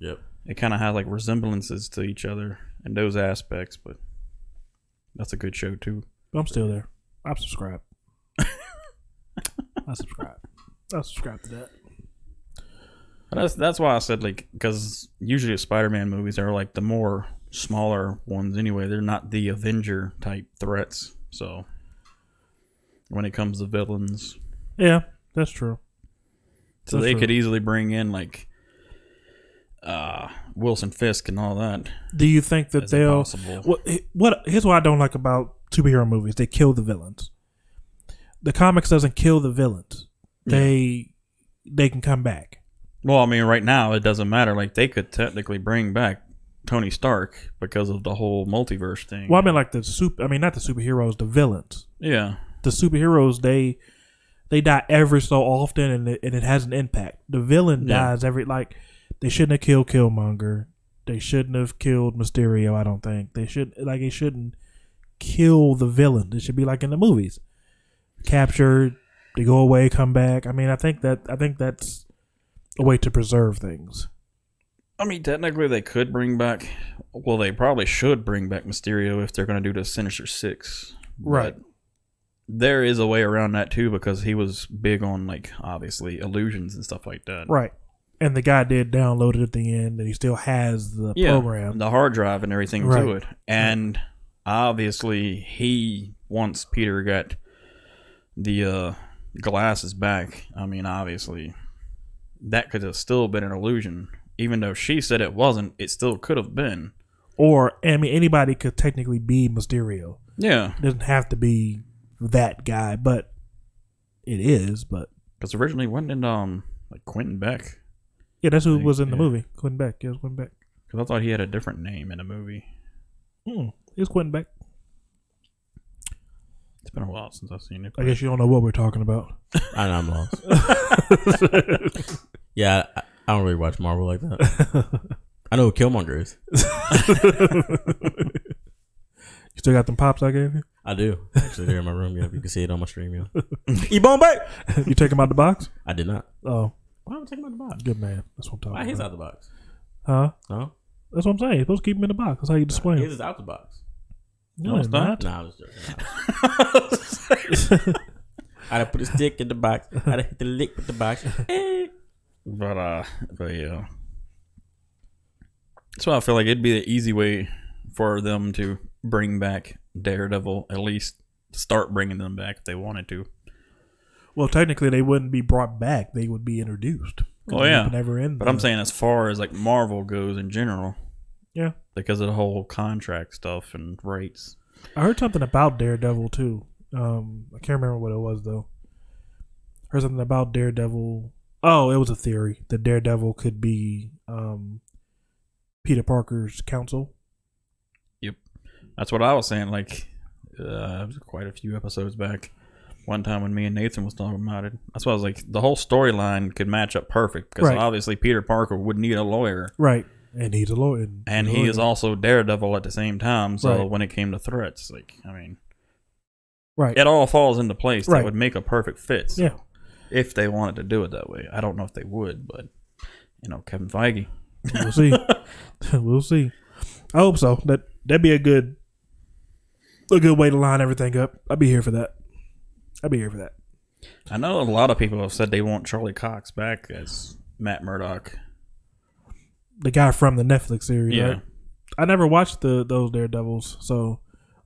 Yep. It kind of has resemblances to each other in those aspects, but that's a good show too. I'm still there. I'm subscribed. I subscribe to that. That's why I said because usually Spider-Man movies are the more smaller ones anyway. They're not the Avenger type threats. So when it comes to villains, yeah, that's true. So they could easily bring in Wilson Fisk and all that. Do you think that they'll? Here's what I don't like about superhero movies: they kill the villains. The comics doesn't kill the villains. They can come back. Well, right now it doesn't matter. They could technically bring back Tony Stark because of the whole multiverse thing. Well, not the superheroes, the villains. Yeah. The superheroes, they die every so often, and it has an impact. The villain dies they shouldn't have killed Killmonger. They shouldn't have killed Mysterio. I don't think they shouldn't kill the villain. It should be like in the movies. Captured, they go away, come back. I think that's a way to preserve things. I mean, technically, they could bring back. Well, they probably should bring back Mysterio if they're going to do the Sinister Six. Right. But there is a way around that too, because he was big on, like, obviously illusions and stuff like that. Right. And the guy did download it at the end, and he still has the program, the hard drive and everything right. to it. And obviously, once Peter got the glasses back, I mean, obviously, that could have still been an illusion. Even though she said it wasn't, it still could have been. Or, I mean, anybody could technically be Mysterio. Yeah. It doesn't have to be that guy, but it is. But because originally wasn't like Quentin Beck. Yeah, that's who was in the movie. Quentin Beck. Yeah, it was Quentin Beck. Because I thought he had a different name in the movie. It was Quentin Beck. It's been a while since I've seen it. I guess you don't know what we're talking about. I know I'm lost. Yeah, I don't really watch Marvel like that. I know who Killmonger is. You still got them pops I gave you? I do. Actually, they're in my room. Yeah, you can see it on my stream. Yeah. E-Bone back. You take them out the box? I did not. Oh. Why would I take him out the box? Good man. That's what I'm talking Why about. he's out the box? Huh? No. That's what I'm saying. You're supposed to keep him in the box. That's how you display him. His is out the box. No, it's not. Nah, I was joking. I'd put his dick in the box. I'd hit the lick with the box. But yeah. So I feel like it'd be the easy way for them to bring back Daredevil, at least start bringing them back if they wanted to. Well, technically, they wouldn't be brought back. They would be introduced. Oh, yeah. Never end. But I'm saying as far as like Marvel goes in general. Yeah. Because of the whole contract stuff and rates. I heard something about Daredevil, too. I can't remember what it was, though. Heard something about Daredevil. Oh, it was a theory that Daredevil could be Peter Parker's counsel. Yep. That's what I was saying. Like, it was quite a few episodes back. One time when me and Nathan was talking about it. That's why I was like, the whole storyline could match up perfect. Because obviously Peter Parker would need a lawyer. Right. And he's a lawyer. And he is also Daredevil at the same time. So when it came to threats, like, I mean, it all falls into place. That would make a perfect fit. So if they wanted to do it that way. I don't know if they would, but, you know, Kevin Feige. We'll see. We'll see. I hope so. That'd be a good way to line everything up. I'd be here for that. I know a lot of people have said they want Charlie Cox back as Matt Murdock. The guy from the Netflix series, yeah. Right? I never watched those Daredevils, so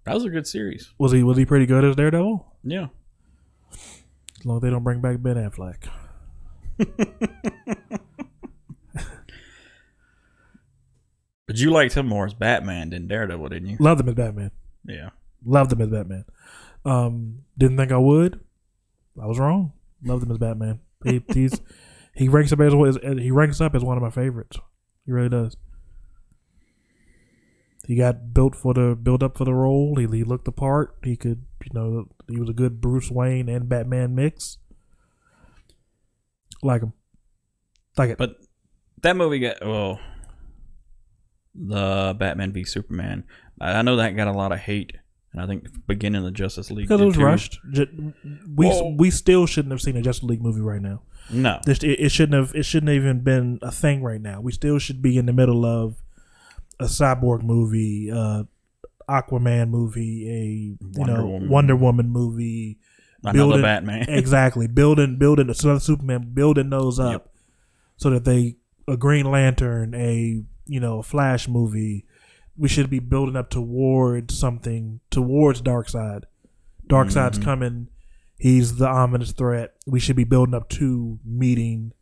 that was a good series. Was he pretty good as Daredevil? Yeah. As long as they don't bring back Ben Affleck. But you liked him more as Batman than Daredevil, didn't you? Loved him as Batman. Yeah. Loved him as Batman. Didn't think I would. I was wrong. Loved him as Batman. He ranks up as one of my favorites. He really does. He got built up for the role. He looked the part. He could, he was a good Bruce Wayne and Batman mix. Like him. Like it. But that movie got the Batman v Superman. I know that got a lot of hate. And I think the beginning of the Justice League because it was too. rushed. We still shouldn't have seen a Justice League movie right now. No, it shouldn't have even been a thing right now. We still should be in the middle of a Cyborg movie, Aquaman movie, Wonder Woman movie, another Batman. Exactly, building another Superman, building those up so that a Green Lantern, a Flash movie. We should be building up towards something, towards Darkseid. Darkseid's coming. He's the ominous threat. We should be building up to meeting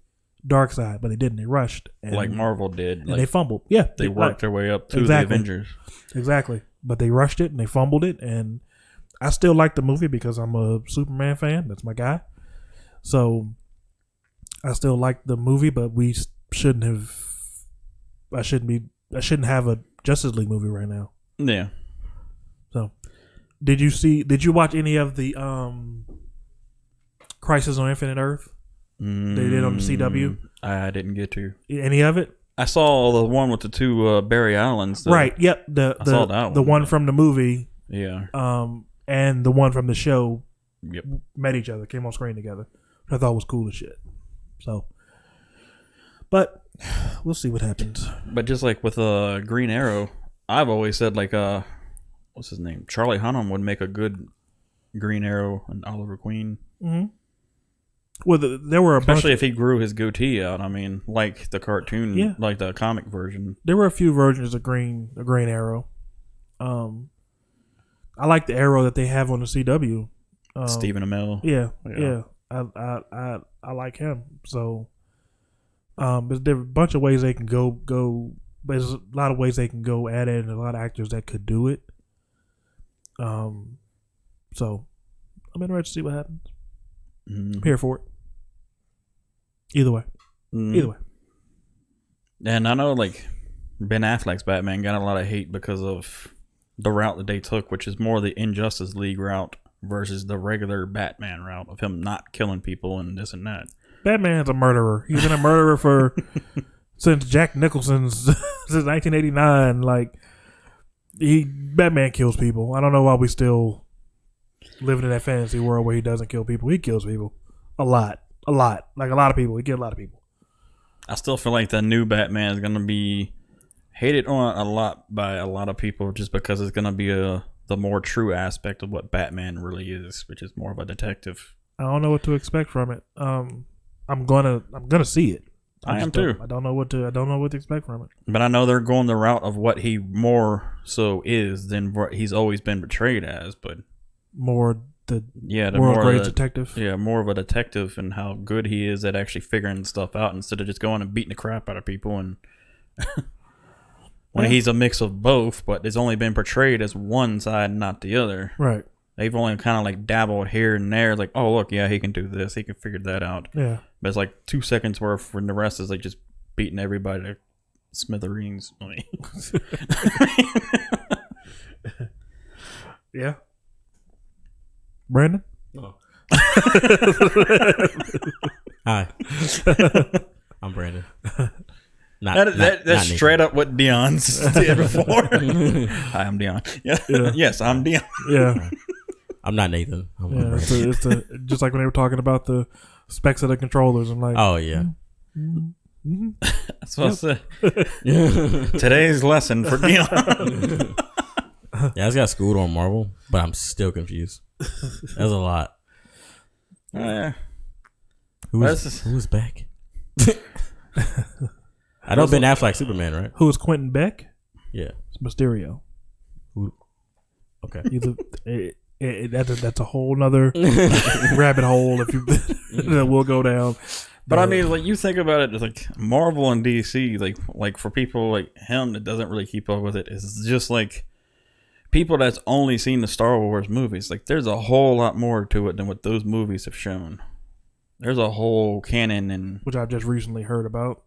Darkseid, but they didn't. They rushed. Like Marvel did. And they fumbled. Yeah. They worked their way up to the Avengers. Exactly. But they rushed it and they fumbled it. And I still like the movie because I'm a Superman fan. That's my guy. So I still like the movie, but I shouldn't have a Justice League movie right now. Yeah. So, did you watch any of the Crisis on Infinite Earth? They did on the CW? I didn't get to. Any of it? I saw the one with the two Barry Islands. Right. Yep. I saw that the one from the movie. Yeah. And the one from the show. Yep. Met each other, came on screen together. Which I thought was cool as shit. So, but We'll see what happens. But just like with Green Arrow, I've always said like what's his name? Charlie Hunnam would make a good Green Arrow and Oliver Queen. Mm-hmm. Well, there were especially if he grew his goatee out. I mean, like the cartoon, like the comic version. There were a few versions of Green Arrow. I like the Arrow that they have on the CW. Stephen Amell. Yeah. I like him. So, there's a bunch of ways they can go. There's a lot of ways they can go at it, and a lot of actors that could do it. So I'm interested to see what happens. I'm here for it. Either way. Either way. And I know like Ben Affleck's Batman got a lot of hate because of the route that they took, which is more the Injustice League route versus the regular Batman route of him not killing people and this and that. Batman's a murderer. He's been a murderer for since Jack Nicholson's since 1989. Like Batman kills people. I don't know why we still living in that fantasy world where he doesn't kill people. He kills people a lot. Like a lot of people. He kills a lot of people. I still feel like the new Batman is gonna be hated on a lot by a lot of people just because it's gonna be the more true aspect of what Batman really is, which is more of a detective. I don't know what to expect from it. I'm gonna see it. I am too. I don't know what to expect from it. But I know they're going the route of what he more so is than what he's always been portrayed as. But more the more grade detective. Yeah, more of a detective and how good he is at actually figuring stuff out instead of just going and beating the crap out of people. And when he's a mix of both, but it's only been portrayed as one side, not the other. Right. They've only kind of like dabbled here and there, like, oh look, yeah, he can do this, he can figure that out. Yeah. But it's like 2 seconds worth, and the rest is like just beating everybody to smithereens. Yeah. Brandon? Oh. Hi. I'm Brandon. That's straight up what Dion did before. Hi, I'm Dion. Yeah. Yes, I'm Dion. Yeah. I'm not Nathan. It's just like when they were talking about the specs of the controllers. I'm like, oh yeah. That's what I said. Today's lesson for Dion. Yeah, I just got schooled on Marvel, but I'm still confused. That's a lot. Yeah. Who's back? I know Ben Affleck Superman, right? Who is Quentin Beck? Yeah, it's Mysterio. Who? Okay. That's a whole nother rabbit hole if you that will go down. But I mean, like you think about it, like Marvel and DC, like for people like him that doesn't really keep up with it, it's just like people that's only seen the Star Wars movies. Like there's a whole lot more to it than what those movies have shown. There's a whole canon, and which I've just recently heard about.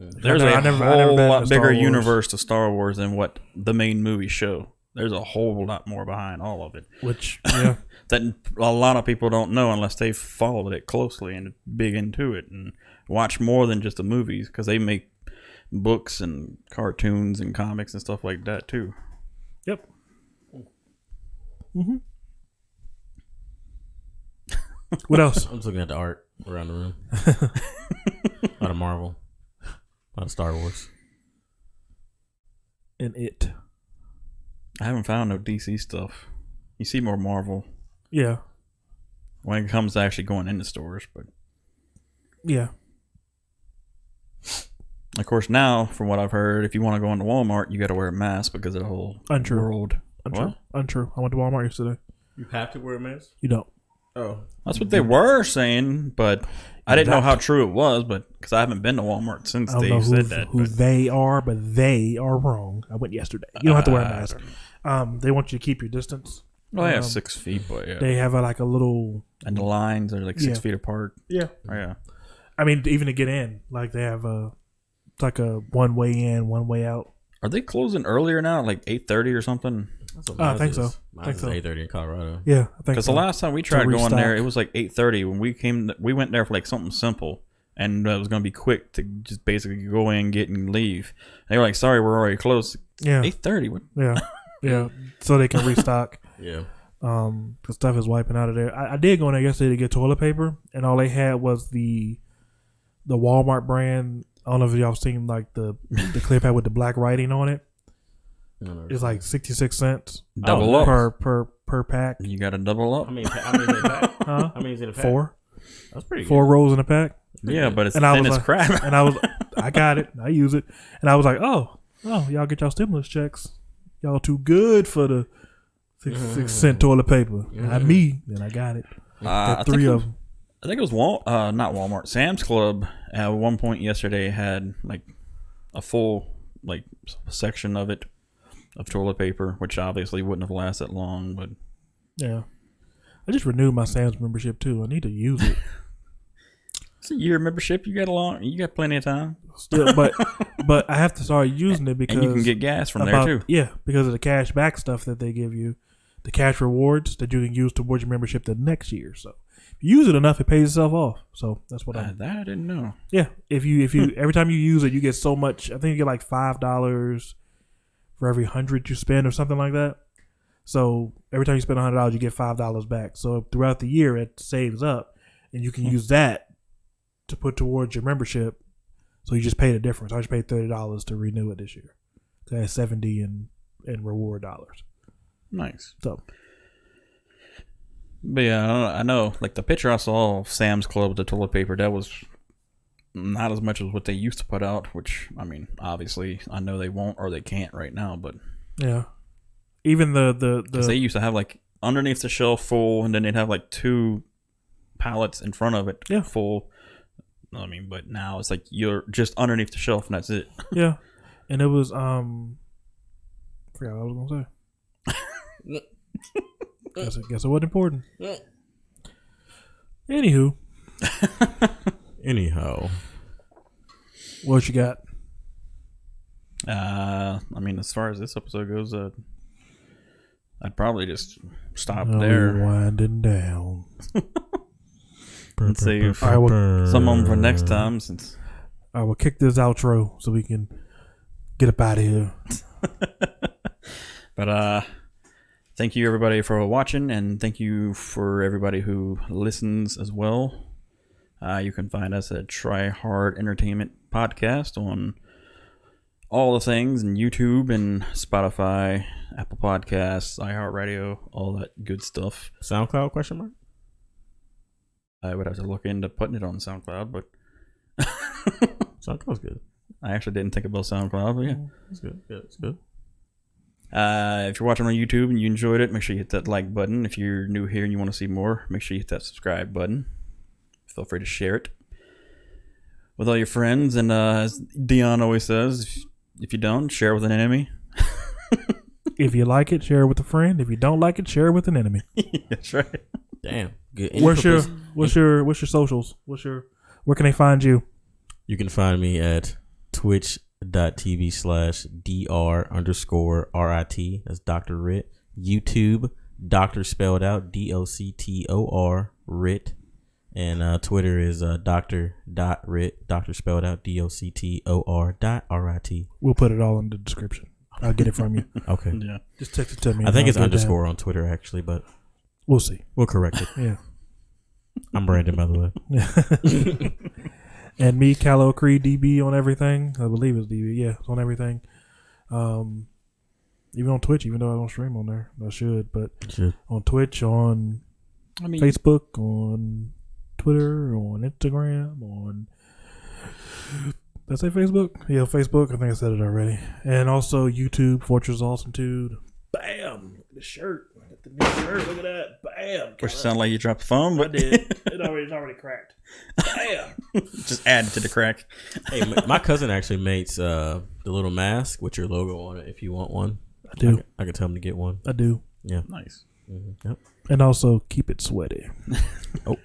There's a whole lot bigger universe to Star Wars than what the main movies show. There's a whole lot more behind all of it. Which, yeah. That a lot of people don't know unless they've followed it closely and big into it and watch more than just the movies because they make books and cartoons and comics and stuff like that too. Yep. Mm-hmm. What else? I'm just looking at the art around the room. A lot of Marvel. A lot of Star Wars. And it. I haven't found no DC stuff. You see more Marvel. Yeah. When it comes to actually going into stores, but yeah. Of course, now from what I've heard, if you want to go into Walmart, you got to wear a mask because of the whole world. Untrue. I went to Walmart yesterday. You have to wear a mask? You don't. Oh, that's what they were saying, but I didn't know how true it was. But because I haven't been to Walmart since they said that. Who they are, but they are wrong. I went yesterday. You don't have to wear a mask. They want you to keep your distance. Well, they have 6 feet, but yeah, they have like a little, and the lines are like 6 feet apart. Yeah, yeah. I mean, even to get in, like they have it's like a one way in, one way out. Are they closing earlier now, like 8:30 or something? I think so. I think so. 8:30 in Colorado. Yeah, I think because the last time we tried going there, it was like 8:30 when we went there for like something simple, and it was going to be quick to just basically go in, get, and leave. They were like, "Sorry, we're already closed." Yeah, 8:30. Yeah, yeah. So they can restock. Yeah. The stuff is wiping out of there. I did go in there yesterday to get toilet paper, and all they had was the Walmart brand I don't know if y'all seen like the clip had with the black writing on it. No, It's like 66 cents Double up. per pack. You got to double up. I mean, is it a pack? Huh? I mean, is it a pack? 4. That's pretty good. 4 rolls in a pack. Yeah, but it's And I thin was as like- crap. And I got it. I use it. And I was like, oh, y'all get y'all stimulus checks. Y'all too good for the 66 cent toilet paper. Not me. Then I got it. I Got think 3 it of was- them. I think it was not Walmart. Sam's Club at one point yesterday had like a full like section of it of toilet paper, which obviously wouldn't have lasted long. But Yeah. I just renewed my Sam's membership too. I need to use it. it's a year membership. You got plenty of time, Still, but I have to start using it because and you can get gas from there too. Yeah, because of the cash back stuff that they give you, the cash rewards that you can use towards your membership the next year. So if you use it enough, it pays itself off. So that's what I'm. That I didn't know. Yeah, if you every time you use it, you get so much. I think you get like $5 for every 100 you spend or something like that. So every time you spend $100, you get $5 back. So throughout the year, it saves up, and you can use that to put towards your membership. So you just pay the difference. I just paid $30 to renew it this year. So I had $70 in reward dollars. Nice. So But yeah, I know. Like the picture I saw of Sam's Club with the toilet paper, that was not as much as what they used to put out. Which I mean, obviously, I know they won't or they can't right now. But yeah, even the because they used to have like underneath the shelf full, and then they'd have like 2 pallets in front of it full. I mean, but now it's like you're just underneath the shelf and that's it. yeah, and it was forgot what I was gonna say. guess it wasn't important. Anywho, Anyhow, what you got? I mean, as far as this episode goes, I'd probably just stop Now there. we're winding down. And save All right, well, some of them for next time. Since I will kick this outro so we can get up out of here. But thank you everybody for watching, and thank you for everybody who listens as well. You can find us at Try Hard Entertainment Podcast on all the things, and YouTube and Spotify, Apple Podcasts, iHeartRadio, all that good stuff. SoundCloud question mark? I would have to look into putting it on SoundCloud, but SoundCloud's good. I actually didn't think about SoundCloud, but yeah. It's good. Yeah, it's good. If you're watching on YouTube and you enjoyed it, make sure you hit that like button. If you're new here and you want to see more, make sure you hit that subscribe button. Feel free to share it with all your friends. And as Dion always says, if you don't, share it with an enemy. If you like it, share it with a friend. If you don't like it, share it with an enemy. That's right. Damn. Good. What's your socials? Where can they find you? You can find me at twitch.tv/dr_RIT. That's Dr. Rit. YouTube, Doctor spelled out, DOCTOR Rit. And Twitter is Dr.Rit, Doctor spelled out, DOCTOR.RIT. We'll put it all in the description. I'll get it from you. Okay. Yeah. Just text it to me. I think it's I'll get it down. underscore on Twitter actually, but We'll see. we'll correct it. Yeah. I'm Brandon, by the way. And me, Callow Creed DB on everything. I believe it's DB. Yeah, it's on everything. Even on Twitch, even though I don't stream on there. I should, but on Twitch, on Facebook, on Twitter, on Instagram, on... Did I say Facebook? Yeah, Facebook. I think I said it already. And also YouTube, Fortress Awesomitude. Bam! The shirt. I got the new shirt. Look at that. Bam! Which sound like you dropped the phone, but I did. It's already cracked. Bam! just add to the crack. Hey, my cousin actually makes the little mask with your logo on it if you want one. I do. I can tell him to get one. I do. Yeah. Nice. Mm-hmm. Yep. And also keep it sweaty. Oh.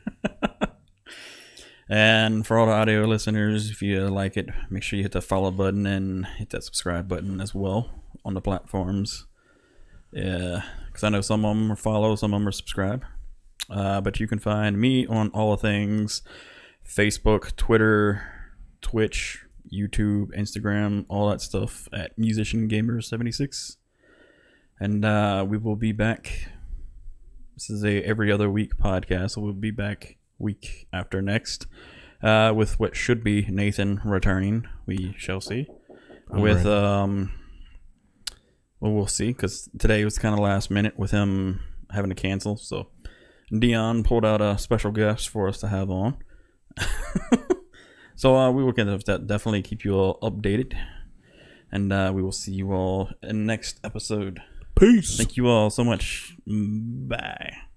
And for all the audio listeners, if you like it, make sure you hit the follow button and hit that subscribe button as well on the platforms. Yeah, because I know some of them are follow, some of them are subscribe. But you can find me on all the things: Facebook, Twitter, Twitch, YouTube, Instagram, all that stuff at Musician Gamer 76. And we will be back. This is a every other week podcast, so we'll be back week after next with what should be Nathan returning. We shall see. Well, we'll see, because today was kind of last minute with him having to cancel. So Dion pulled out a special guest for us to have on. So we will definitely keep you all updated. And we will see you all in the next episode. Peace. Thank you all so much. Bye.